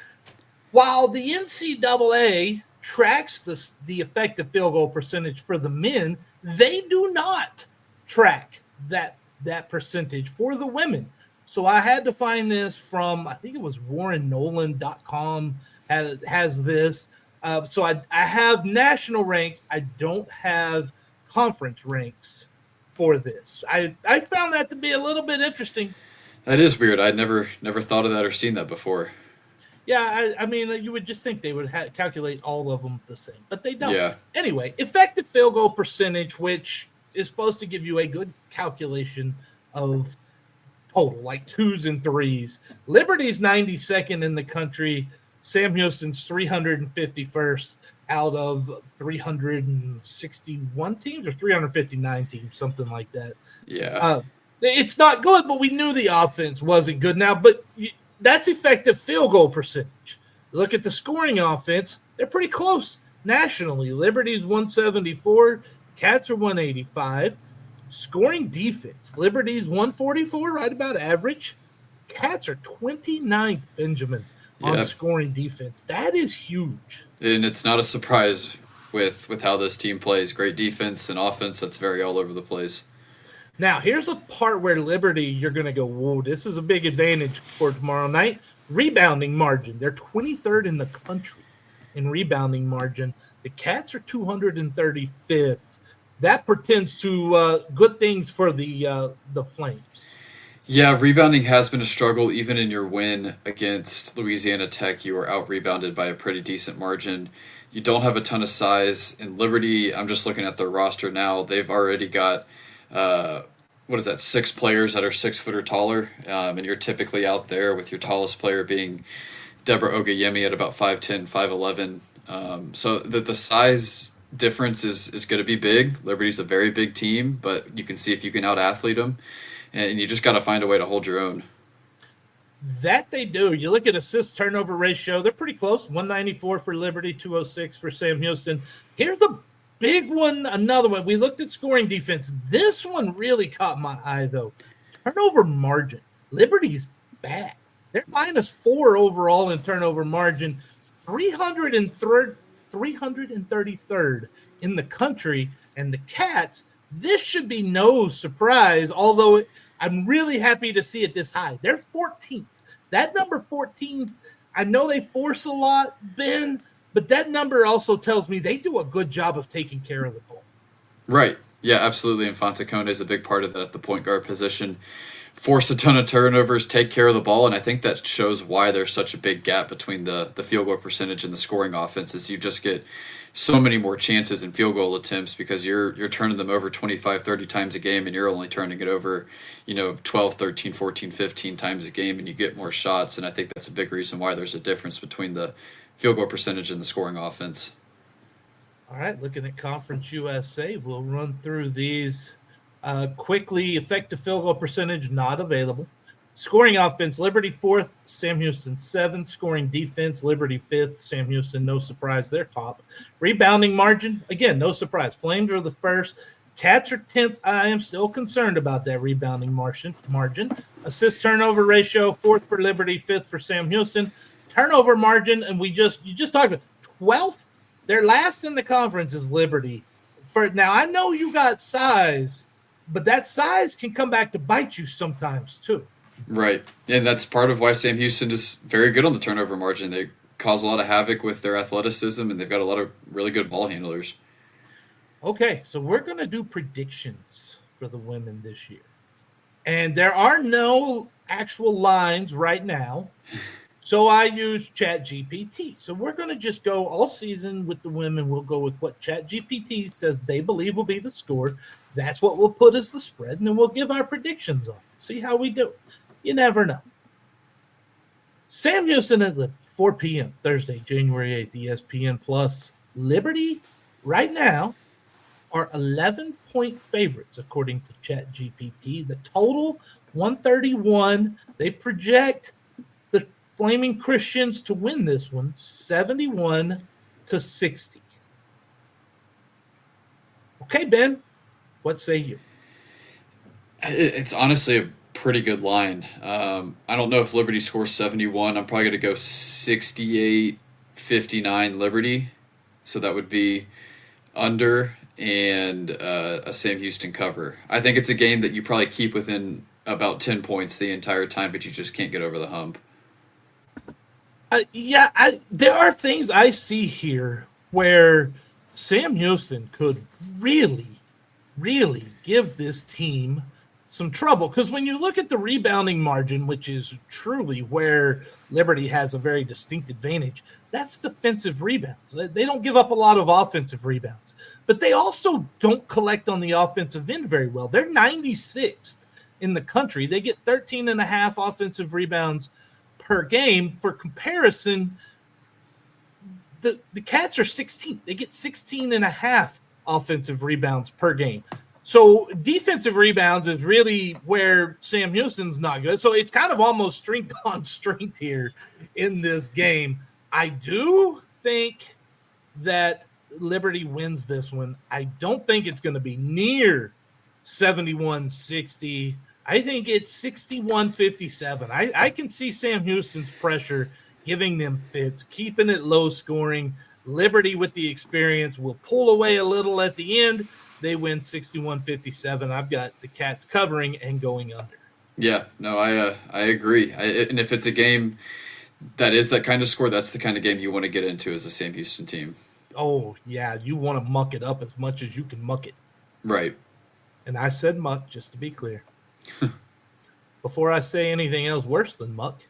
While the NCAA tracks the effective field goal percentage for the men, they do not track that percentage for the women. So I had to find this from, I think it was WarrenNolan.com has this. So I have national ranks. I don't have conference ranks for this. I found that to be a little bit interesting. That is weird. I'd never thought of that or seen that before. Yeah, I mean, you would just think they would calculate all of them the same, but they don't. Yeah. Anyway, effective field goal percentage, which is supposed to give you a good calculation of total, like 2s and 3s. Liberty's 92nd in the country. Sam Houston's 351st out of 361 teams or 359 teams, something like that. Yeah. It's not good, but we knew the offense wasn't good now. But that's effective field goal percentage. Look at the scoring offense. They're pretty close nationally. Liberty's 174. Cats are 185. Scoring defense. Liberty's 144, right about average. Cats are 29th, Benjamin, on scoring defense. That is huge. And it's not a surprise with how this team plays. Great defense and offense that's very all over the place. Now, here's a part where Liberty, you're going to go, whoa, this is a big advantage for tomorrow night. Rebounding margin. They're 23rd in the country in rebounding margin. The Cats are 235th. That portends to good things for the Flames. Yeah, rebounding has been a struggle. Even in your win against Louisiana Tech, you were out-rebounded by a pretty decent margin. You don't have a ton of size. In Liberty, I'm just looking at their roster now. They've already got, 6 players that are 6 foot or taller. And you're typically out there with your tallest player being Deborah Ogayemi at about 5'10", 5'11". So the size difference is going to be big. Liberty's a very big team, but you can see if you can out-athlete them. And you just got to find a way to hold your own. That they do. You look at assist turnover ratio, they're pretty close. 194 for Liberty, 206 for Sam Houston. Here's a big one, another one. We looked at scoring defense. This one really caught my eye, though. Turnover margin. Liberty's bad. They're -4 overall in turnover margin, 333rd in the country. And the Cats, this should be no surprise, although I'm really happy to see it this high. They're 14th. That number 14, I know they force a lot, Ben, but that number also tells me they do a good job of taking care of the ball. Right. Yeah, absolutely. And Fontecone is a big part of that at the point guard position. Force a ton of turnovers, take care of the ball, and I think that shows why there's such a big gap between the field goal percentage and the scoring offense. Is you just get so many more chances in field goal attempts because you're turning them over 25, 30 times a game, and you're only turning it over, 12, 13, 14, 15 times a game, and you get more shots. And I think that's a big reason why there's a difference between the field goal percentage and the scoring offense. All right, looking at Conference USA, we'll run through these quickly. Effective field goal percentage not available. Scoring offense, Liberty 4th, Sam Houston 7th. Scoring defense, Liberty 5th, Sam Houston, no surprise, they're top. Rebounding margin, again, no surprise. Flames are the first. Cats are 10th. I am still concerned about that rebounding margin. Assist turnover ratio, 4th for Liberty, 5th for Sam Houston. Turnover margin, and you just talked about 12th. Their last in the conference is Liberty. Now, I know you got size, but that size can come back to bite you sometimes too. Right. And that's part of why Sam Houston is very good on the turnover margin. They cause a lot of havoc with their athleticism, and they've got a lot of really good ball handlers. Okay, so we're going to do predictions for the women this year. And there are no actual lines right now. So I use ChatGPT. So we're going to just go all season with the women. We'll go with what ChatGPT says they believe will be the score. That's what we'll put as the spread, and then we'll give our predictions on it. See how we do. You never know. Sam Houston at Liberty, 4 p.m. Thursday, January 8th, ESPN Plus. Liberty right now are 11-point favorites according to ChatGPT. The total 131. They project the Flaming Christians to win this one 71-60. Okay, Ben, what say you? It's honestly a pretty good line. I don't know if Liberty scores 71. I'm probably going to go 68-59 Liberty. So that would be under and a Sam Houston cover. I think it's a game that you probably keep within about 10 points the entire time, but you just can't get over the hump. There are things I see here where Sam Houston could really, really give this team some trouble. Because when you look at the rebounding margin, which is truly where Liberty has a very distinct advantage, that's defensive rebounds. They don't give up a lot of offensive rebounds. But they also don't collect on the offensive end very well. They're 96th in the country. They get 13.5 offensive rebounds per game. For comparison, the Cats are 16th. They get 16.5 offensive rebounds per game. So defensive rebounds is really where Sam Houston's not good. So it's kind of almost strength on strength here in this game. I do think that Liberty wins this one. I don't think it's going to be near 71-60. I think it's 61-57. I can see Sam Houston's pressure giving them fits, keeping it low scoring. Liberty with the experience will pull away a little at the end. They win 61-57. I've got the Cats covering and going under. Yeah, no, I agree. And if it's a game that is that kind of score, that's the kind of game you want to get into as a Sam Houston team. Oh, yeah, you want to muck it up as much as you can muck it. Right. And I said muck, just to be clear. Before I say anything else worse than muck,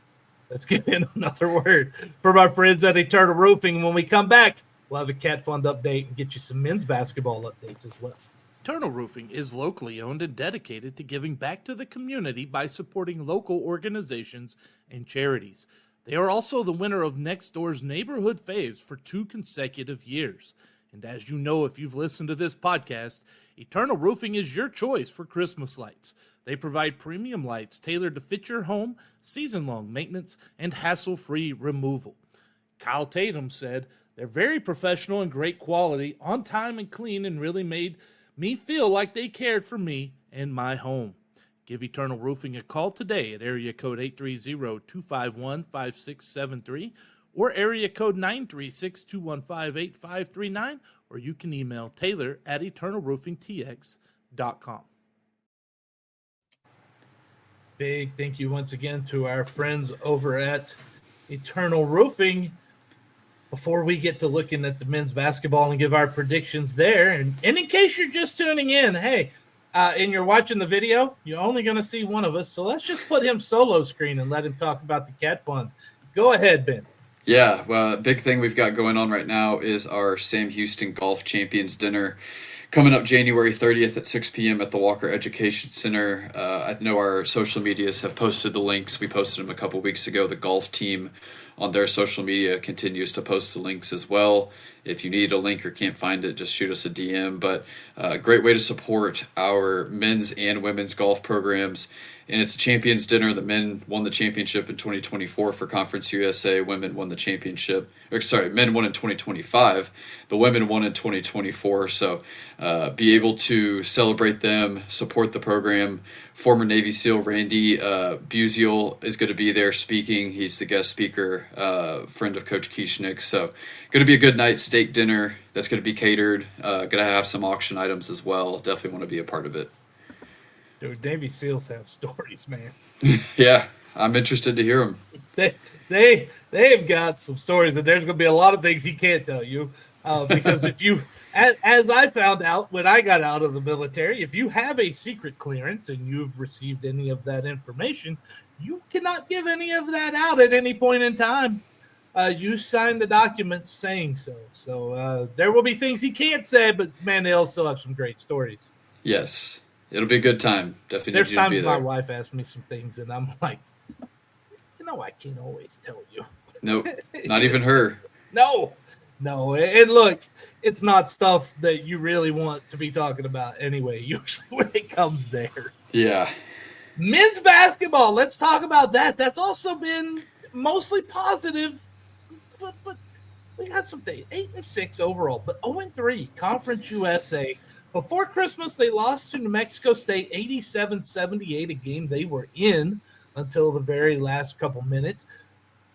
let's get in another word from our friends at Eternal Roofing. When we come back, we'll have a Cat Fund update and get you some men's basketball updates as well. Eternal Roofing is locally owned and dedicated to giving back to the community by supporting local organizations and charities. They are also the winner of Nextdoor's Neighborhood Faves for 2 consecutive years. And as you know, if you've listened to this podcast, Eternal Roofing is your choice for Christmas lights. They provide premium lights tailored to fit your home, season-long maintenance, and hassle-free removal. Kyle Tatum said, "They're very professional and great quality, on time and clean, and really made me feel like they cared for me and my home." Give Eternal Roofing a call today at area code 830-251-5673 or area code 936-215-8539, or you can email Taylor at eternalroofingtx.com. Big thank you once again to our friends over at Eternal Roofing. before we get to looking at the men's basketball and give our predictions there, and in case you're just tuning in, hey, and you're watching the video, you're only going to see one of us, so let's just put him solo screen and let him talk about the Cat Fund. Go ahead, Ben. Yeah, well, big thing we've got going on right now is our Sam Houston Golf Champions Dinner coming up January 30th at 6 p.m. at the Walker Education Center. I know our social medias have posted the links. We posted them a couple weeks ago. The golf team on their social media continues to post the links as well. If you need a link or can't find it, just shoot us a DM. But a great way to support our men's and women's golf programs. And it's a champions dinner. The men won the championship in 2024 for Conference USA. Women won the championship. Men won in 2025. The women won in 2024. So be able to celebrate them, support the program. Former Navy SEAL Randy Buziel is going to be there speaking. He's the guest speaker, friend of Coach Kieschnick. So going to be a good night, steak dinner that's going to be catered. Going to have some auction items as well. Definitely want to be a part of it. Dude, Navy SEALs have stories, man. Yeah, I'm interested to hear them. They've got some stories, and there's going to be a lot of things he can't tell you. Because if you, as I found out when I got out of the military, if you have a secret clearance and you've received any of that information, you cannot give any of that out at any point in time. You sign the documents saying so. So there will be things he can't say, but man, they also have some great stories. Yes. It'll be a good time. Definitely There's need you to be times there. my wife asks me some things, and I'm like, I can't always tell you. Nope, not even her. No. And look, it's not stuff that you really want to be talking about anyway, usually when it comes there. Yeah. Men's basketball, let's talk about that. That's also been mostly positive, but we got some things. 8-6 overall, but 0-3 Conference USA. Before Christmas, they lost to New Mexico State 87-78, a game they were in until the very last couple minutes.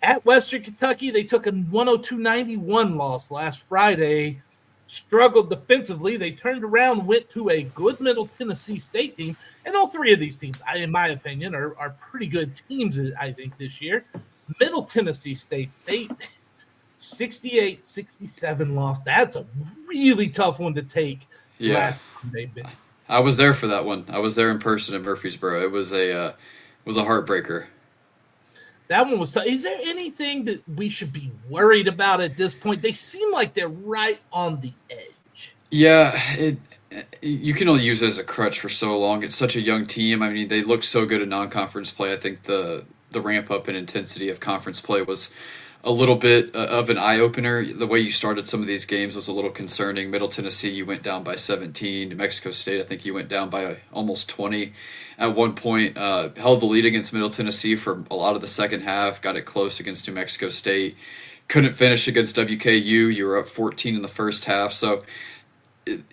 At Western Kentucky, they took a 102-91 loss last Friday, struggled defensively. They turned around, went to a good Middle Tennessee State team, and all three of these teams, in my opinion, are pretty good teams, I think, this year. Middle Tennessee State, 68-67 loss. That's a really tough one to take. Yeah. Last Sunday. I was there for that one. I was there in person in Murfreesboro. It was a heartbreaker. That one was tough. Is there anything that we should be worried about at this point? They seem like they're right on the edge. Yeah, you can only use it as a crutch for so long. It's such a young team. I mean, they look so good in non-conference play. I think the ramp up in intensity of conference play was a little bit of an eye-opener. The way you started some of these games was a little concerning. Middle Tennessee, you went down by 17. New Mexico State, I think you went down by almost 20 at one point. Held the lead against Middle Tennessee for a lot of the second half. Got it close against New Mexico State. Couldn't finish against WKU. You were up 14 in the first half. So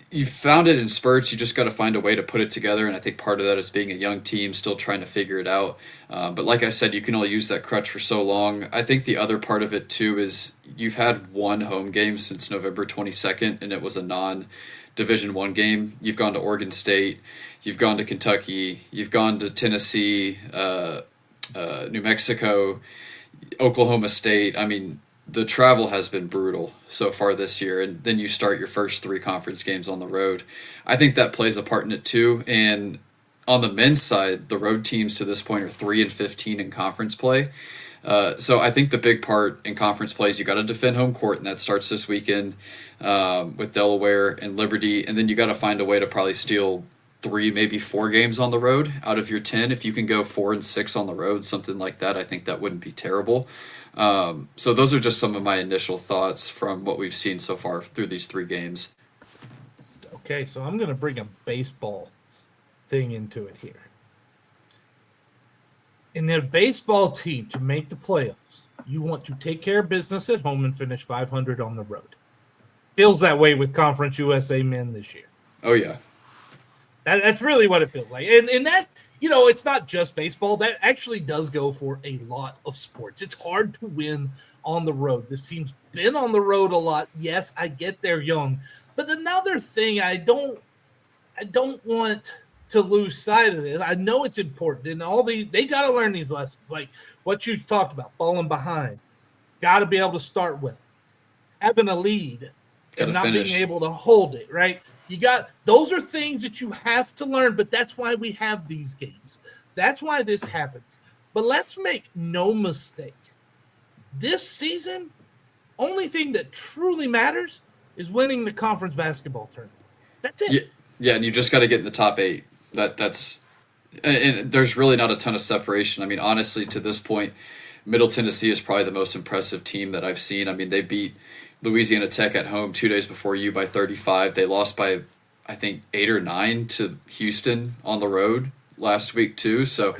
you found it in spurts. You just got to find a way to put it together, and I think part of that is being a young team still trying to figure it out. But like I said, you can only use that crutch for so long. I think the other part of it too is you've had one home game since November 22nd, and it was a non-Division I game. You've gone to Oregon State, you've gone to Kentucky, you've gone to Tennessee, New Mexico, Oklahoma State. I mean, the travel has been brutal so far this year, and then you start your first three conference games on the road. I think that plays a part in it too. And on the men's side, the road teams to this point are 3-15 in conference play. So I think the big part in conference play is you got to defend home court, and that starts this weekend with Delaware and Liberty, and then you got to find a way to probably steal 3, maybe 4 games on the road out of your 10. If you can go 4-6 on the road, something like that, I think that wouldn't be terrible. So those are just some of my initial thoughts from what we've seen so far through these 3 games. Okay, so I'm going to bring a baseball thing into it here. In their baseball team to make the playoffs, you want to take care of business at home and finish 500 on the road. Feels that way with Conference USA men this year. Oh, yeah. That's really what it feels like. And that, it's not just baseball. That actually does go for a lot of sports. It's hard to win on the road. This team's been on the road a lot. Yes, I get they're young. But another thing I don't want to lose sight of this. I know it's important. And they got to learn these lessons. Like what you talked about, falling behind. Got to be able to start well. having a lead and Gotta not finish. being able to hold it, right? Those are things that you have to learn, but that's why we have these games. That's why this happens. But let's make no mistake. This season, only thing that truly matters is winning the conference basketball tournament. That's it. Yeah, and you just got to get in the top 8. That's and there's really not a ton of separation. I mean, honestly, to this point, Middle Tennessee is probably the most impressive team that I've seen. I mean, they beat Louisiana Tech at home 2 days before you by 35. They lost by, I think, 8 or 9 to Houston on the road last week too. So,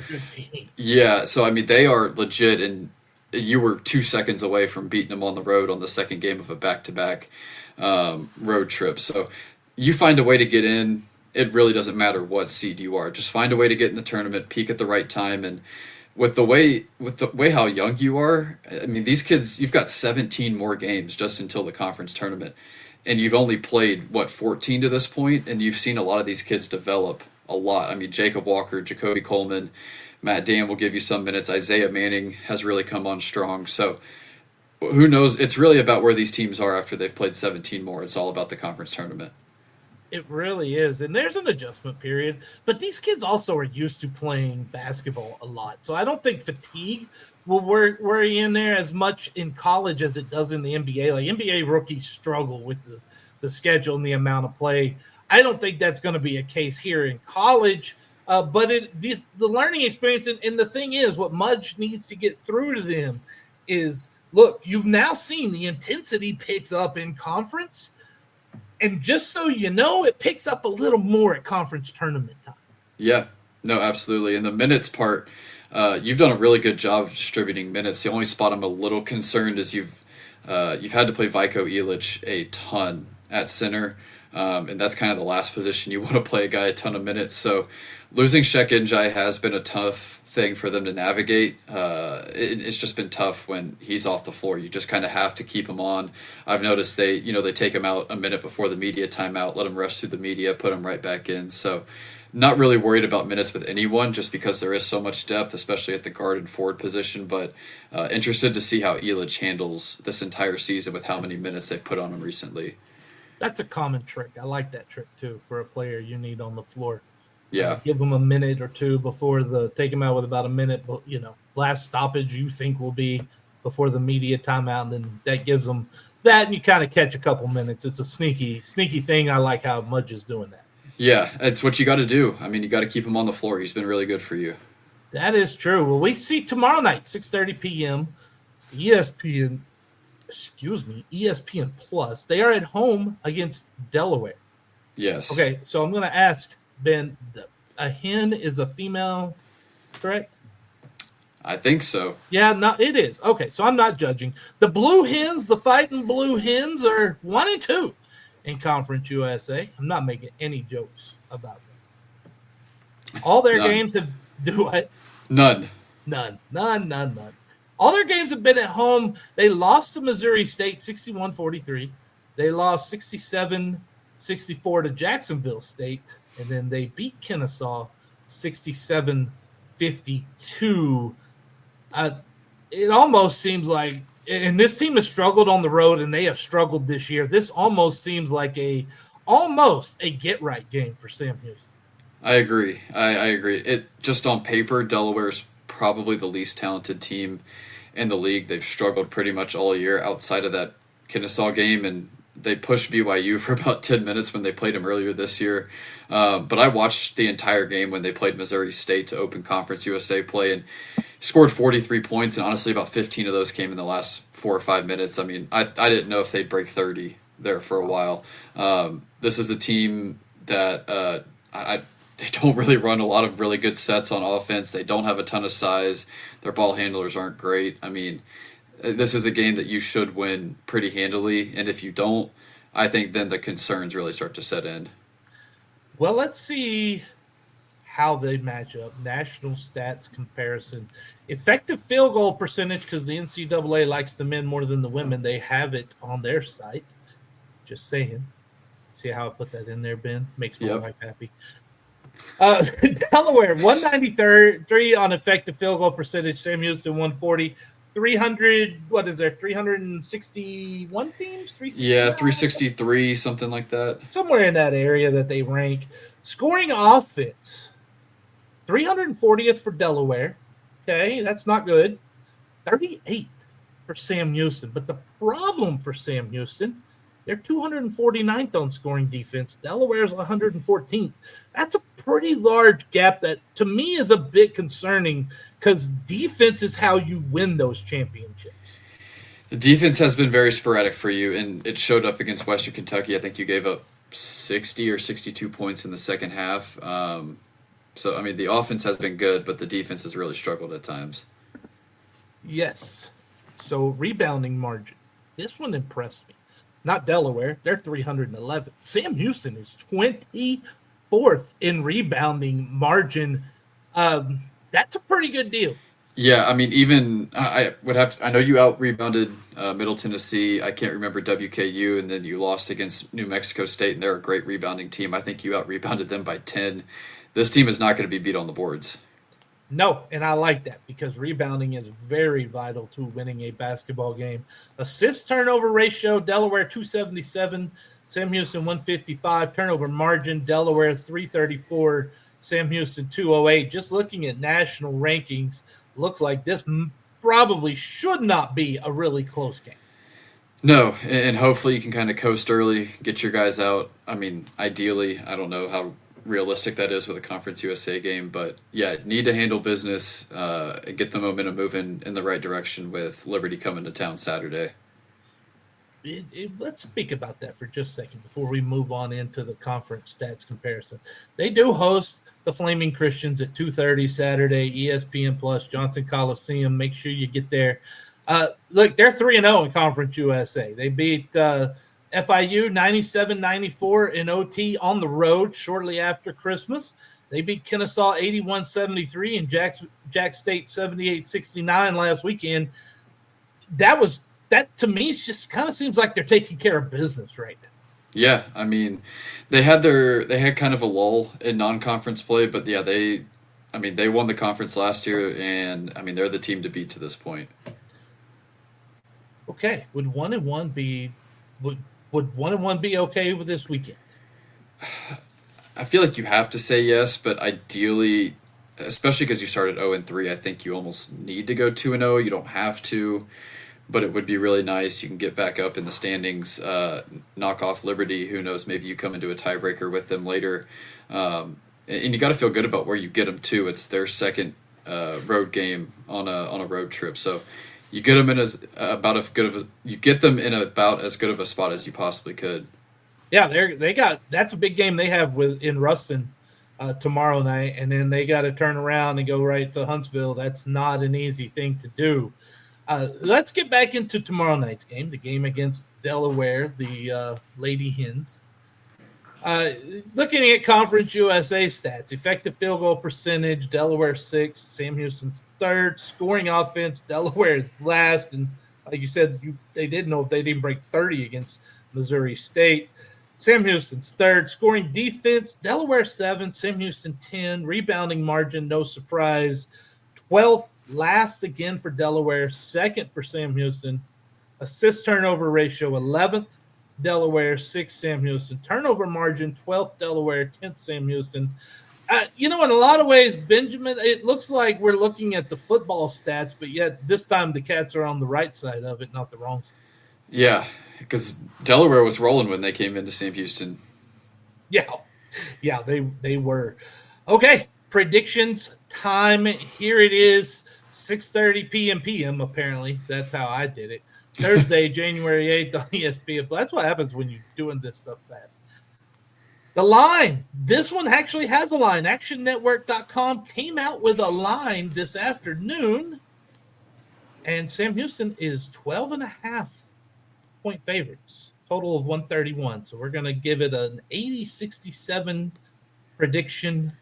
yeah. So I mean, they are legit, and you were 2 seconds away from beating them on the road on the second game of a back-to-back road trip. So you find a way to get in. It really doesn't matter what seed you are. Just find a way to get in the tournament, peak at the right time, and with the way how young you are, I mean, these kids, you've got 17 more games just until the conference tournament, and you've only played 14 to this point, and you've seen a lot of these kids develop a lot. I mean, Jacob Walker, Jacoby Coleman, Matt Dan will give you some minutes. Isaiah Manning has really come on strong. So who knows? It's really about where these teams are after they've played 17 more. It's all about the conference tournament. It really is. And there's an adjustment period. But these kids also are used to playing basketball a lot. So I don't think fatigue will worry in there as much in college as it does in the NBA. Like NBA rookies struggle with the schedule and the amount of play. I don't think that's going to be a case here in college. But the learning experience, and the thing is, what Mudge needs to get through to them is, look, you've now seen the intensity picks up in conference. And just so you know, it picks up a little more at conference tournament time. Yeah, no, absolutely. And the minutes part, you've done a really good job of distributing minutes. The only spot I'm a little concerned is you've had to play Vico Elich a ton at center, and that's kind of the last position you want to play a guy a ton of minutes. So losing Shek Injai has been a tough thing for them to navigate. It's just been tough when he's off the floor. You just kind of have to keep him on. I've noticed they take him out a minute before the media timeout, let him rest through the media, put him right back in. So not really worried about minutes with anyone just because there is so much depth, especially at the guard and forward position. But interested to see how Elich handles this entire season with how many minutes they've put on him recently. That's a common trick. I like that trick, too, for a player you need on the floor. Yeah. Give them a minute or two before take them out with about a minute, last stoppage you think will be before the media timeout, and then that gives them that, and you kind of catch a couple minutes. It's a sneaky thing. I like how Mudge is doing that. Yeah, it's what you got to do. I mean, you got to keep him on the floor. He's been really good for you. That is true. Well, we see tomorrow night, 6:30 p.m., ESPN Plus. They are at home against Delaware. Yes. Okay, so I'm going to ask, Ben, a hen is a female, correct? I think so. Yeah, no, it is. Okay, so I'm not judging. The Blue Hens, the Fighting Blue Hens, are 1-2 in Conference USA. I'm not making any jokes about them. All their games have do what? None. All their games have been at home. They lost to Missouri State 61-43. They lost 67-64 to Jacksonville State, and then they beat Kennesaw 67-52. It almost seems like, and this team has struggled on the road, and they have struggled this year. This almost seems like a get-right game for Sam Houston. I agree. I agree. It just on paper, Delaware's probably the least talented team in the league. They've struggled pretty much all year outside of that Kennesaw game, and they pushed BYU for about 10 minutes when they played them earlier this year. But I watched the entire game when they played Missouri State to open Conference USA play and scored 43 points, and honestly about 15 of those came in the last 4 or 5 minutes. I mean, I didn't know if they'd break 30 there for a while. This is a team that they don't really run a lot of really good sets on offense. They don't have a ton of size. Their ball handlers aren't great. I mean, this is a game that you should win pretty handily, and if you don't, I think then the concerns really start to set in. Well, let's see how they match up. National stats comparison. Effective field goal percentage, because the NCAA likes the men more than the women. They have it on their site. Just saying. See how I put that in there, Ben? Makes my wife happy. Delaware, 193 on effective field goal percentage. Sam Houston, 140. 300, what is there, 361 teams? 363, something like that. Somewhere in that area that they rank. Scoring offense, 340th for Delaware. Okay, that's not good. 38th for Sam Houston. But the problem for Sam Houston, they're 249th on scoring defense. Delaware's 114th. That's a pretty large gap that, to me, is a bit concerning because defense is how you win those championships. The defense has been very sporadic for you, and it showed up against Western Kentucky. I think you gave up 60 or 62 points in the second half. So, I mean, the offense has been good, but the defense has really struggled at times. Yes. So, rebounding margin. This one impressed me. Not Delaware. They're 311. Sam Houston is 24th in rebounding margin. That's a pretty good deal. Yeah, I mean, even I would have to, I know you out rebounded Middle Tennessee. I can't remember WKU, and then you lost against New Mexico State, and they're a great rebounding team. I think you out rebounded them by 10. This team is not going to be beat on the boards. No, and I like that because rebounding is very vital to winning a basketball game. Assist turnover ratio, Delaware 277, Sam Houston 155. Turnover margin, Delaware 334, Sam Houston 208. Just looking at national rankings, looks like this probably should not be a really close game. No, and hopefully you can kind of coast early, get your guys out. I mean, ideally, I don't know how realistic that is with a Conference USA game, but yeah, need to handle business and get the momentum moving in the right direction with Liberty coming to town Saturday. Let's speak about that for just a second before we move on into the conference stats comparison. They do host the Flaming Christians at 2:30 Saturday, ESPN Plus, Johnson Coliseum. Make sure you get there. Look, they're 3-0 in Conference USA. They beat FIU 97-94 in OT on the road shortly after Christmas. They beat Kennesaw 81-73 and Jack State 78-69 last weekend. That to me just kind of seems like they're taking care of business right now. Yeah, I mean, they had kind of a lull in non-conference play, but yeah, they won the conference last year, and I mean they're the team to beat to this point. Okay, would 1-1 be okay with this weekend? I feel like you have to say yes, but ideally, especially because you started 0-3, I think you almost need to go 2-0. You don't have to, but it would be really nice. You can get back up in the standings, knock off Liberty. Who knows? Maybe you come into a tiebreaker with them later. And you got to feel good about where you get them to. It's their second road game on a road trip, so you get them in about as good of a spot as you possibly could. Yeah, that's a big game they have in Ruston tomorrow night, and then they got to turn around and go right to Huntsville. That's not an easy thing to do. Let's get back into tomorrow night's game, the game against Delaware, the Lady Hens. Looking at Conference USA stats, effective field goal percentage, Delaware 6th, Sam Houston's 3rd, scoring offense, Delaware is last, and like you said, they didn't know if they didn't break 30 against Missouri State. Sam Houston's 3rd, scoring defense, Delaware 7th, Sam Houston 10, rebounding margin, no surprise, 12th, last again for Delaware, 2nd for Sam Houston, assist turnover ratio 11th, Delaware, 6th Sam Houston, turnover margin 12th Delaware, 10th Sam Houston. In a lot of ways, Benjamin, it looks like we're looking at the football stats, but yet this time the Cats are on the right side of it, not the wrong side. Yeah, because Delaware was rolling when they came into Sam Houston. Yeah, they were. Okay, predictions time. Here it is, 6:30 p.m. apparently. That's how I did it. Thursday, January 8th on ESPN. That's what happens when you're doing this stuff fast. The line. This one actually has a line. ActionNetwork.com came out with a line this afternoon, and Sam Houston is 12.5 point favorites, total of 131. So we're going to give it an 80-67 prediction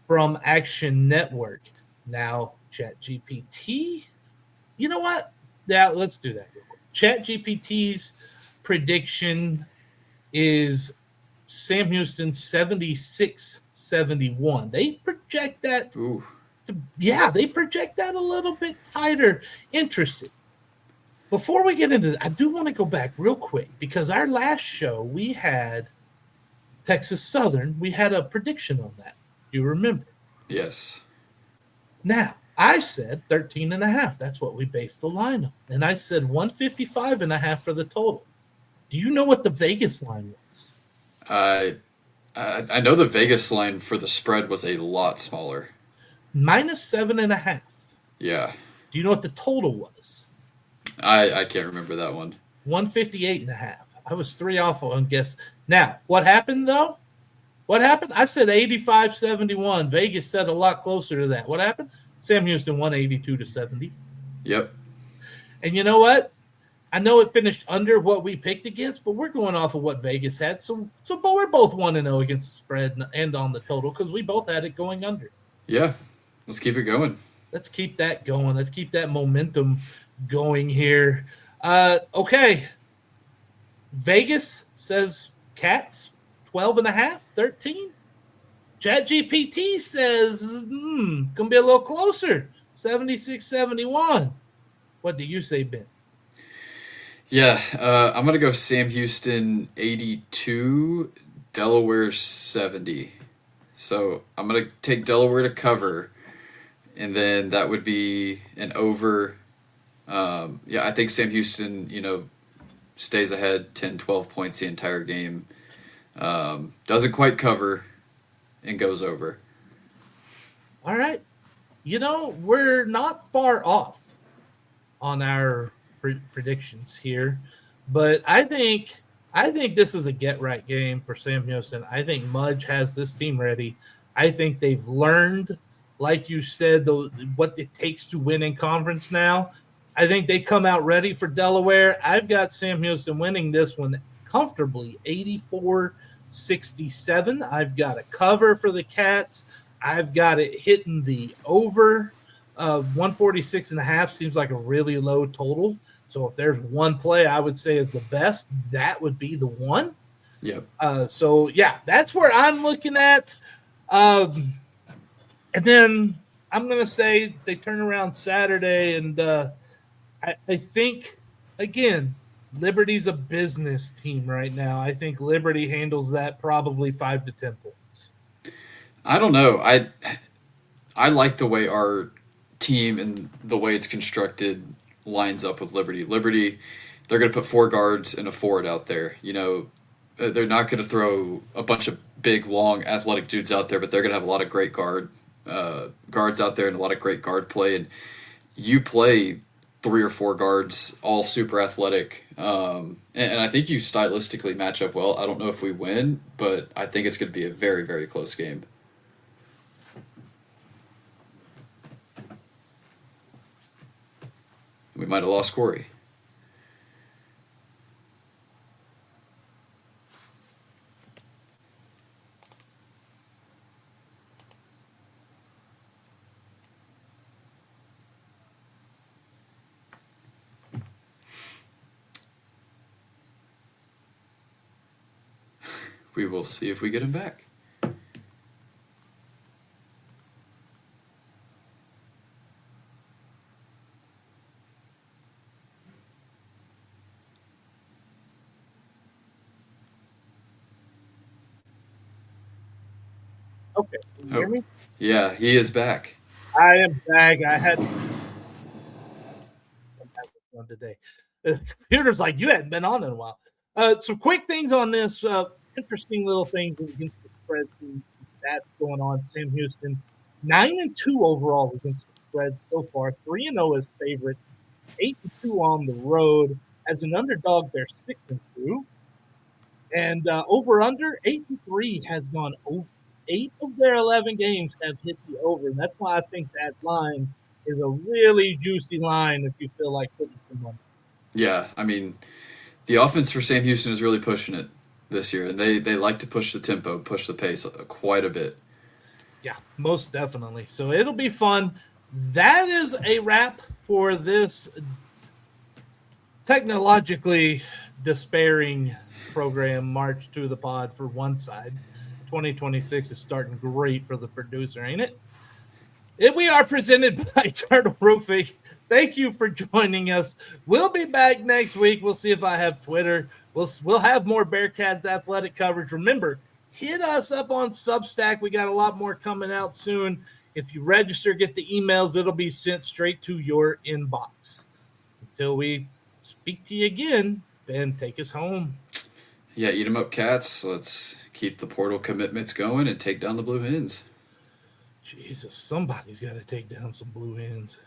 from Action Network. Now, ChatGPT, you know what? Yeah, let's do that real quick. ChatGPT's prediction is Sam Houston 76-71. They project that. Ooh. They project that a little bit tighter. Interesting. Before we get into that, I do want to go back real quick because our last show we had Texas Southern. We had a prediction on that. You remember? Yes. Now, I said 13.5. That's what we based the line on. And I said 155.5 for the total. Do you know what the Vegas line was? I know the Vegas line for the spread was a lot smaller. -7.5. Yeah. Do you know what the total was? I can't remember that one. 158.5. I was 3 off on guess. Now, what happened though? What happened? I said 85-71. Vegas said a lot closer to that. What happened? Sam Houston won 82-70. Yep. And you know what? I know it finished under what we picked against, but we're going off of what Vegas had. So but we're both 1-0 against the spread and on the total because we both had it going under. Yeah. Let's keep it going. Let's keep that going. Let's keep that momentum going here. Okay. Vegas says Cats 12.5, 13. ChatGPT says gonna be a little closer, 76-71. What do you say, Ben? Yeah, I'm gonna go Sam Houston 82, Delaware 70. So I'm gonna take Delaware to cover, and then that would be an over. Yeah, I think Sam Houston, stays ahead 10, 12 points the entire game. Doesn't quite cover and goes over. All right. We're not far off on our predictions here, but I think this is a get right game for Sam Houston. I think Mudge has this team ready. I think they've learned, like you said, what it takes to win in conference now. I think they come out ready for Delaware. I've got Sam Houston winning this one comfortably, 84-67. I've got a cover for the Cats. I've got it hitting the over. 146.5 seems like a really low total. So if there's one play I would say is the best, that would be the one. Yep. So, yeah, that's where I'm looking at. And then I'm going to say they turn around Saturday, and I think, again, Liberty's a business team right now. I think Liberty handles that probably 5 to 10 points. I don't know. I like the way our team and the way it's constructed lines up with Liberty. Liberty, they're going to put 4 guards and a forward out there. They're not going to throw a bunch of big, long, athletic dudes out there, but they're going to have a lot of great guards out there and a lot of great guard play. And you play 3 or 4 guards, all super athletic. And I think you stylistically match up well. I don't know if we win, but I think it's going to be a very, very close game. We might have lost Corey. We will see if we get him back. Okay. Can you hear me? Yeah, he is back. I am back. I had one today. The computer's like, you hadn't been on in a while. Some quick things on this. Interesting little things against the spread. Some stats going on. Sam Houston, 9-2 overall against the spread so far. 3-0 as favorites. 8-2 on the road. As an underdog, they're 6-2. And over/under 8-3 has gone over. 8 of their 11 games have hit the over, and that's why I think that line is a really juicy line if you feel like putting some money. Yeah, I mean, the offense for Sam Houston is really pushing it this year, and they like to push the tempo, push the pace quite a bit. Yeah, most definitely. So it'll be fun. That is a wrap for this technologically despairing program, March to the Pod for one side. 2026 is starting great for the producer, ain't it? We are presented by Eternal Roofing. Thank you for joining us. We'll be back next week. We'll see if I have Twitter. We'll have more Bearcats athletic coverage. Remember, hit us up on Substack. We got a lot more coming out soon. If you register, get the emails, it'll be sent straight to your inbox. Until we speak to you again, Ben, take us home. Yeah, eat 'em up, Cats. Let's keep the portal commitments going and take down the Blue Hens. Jesus, somebody's got to take down some Blue Hens.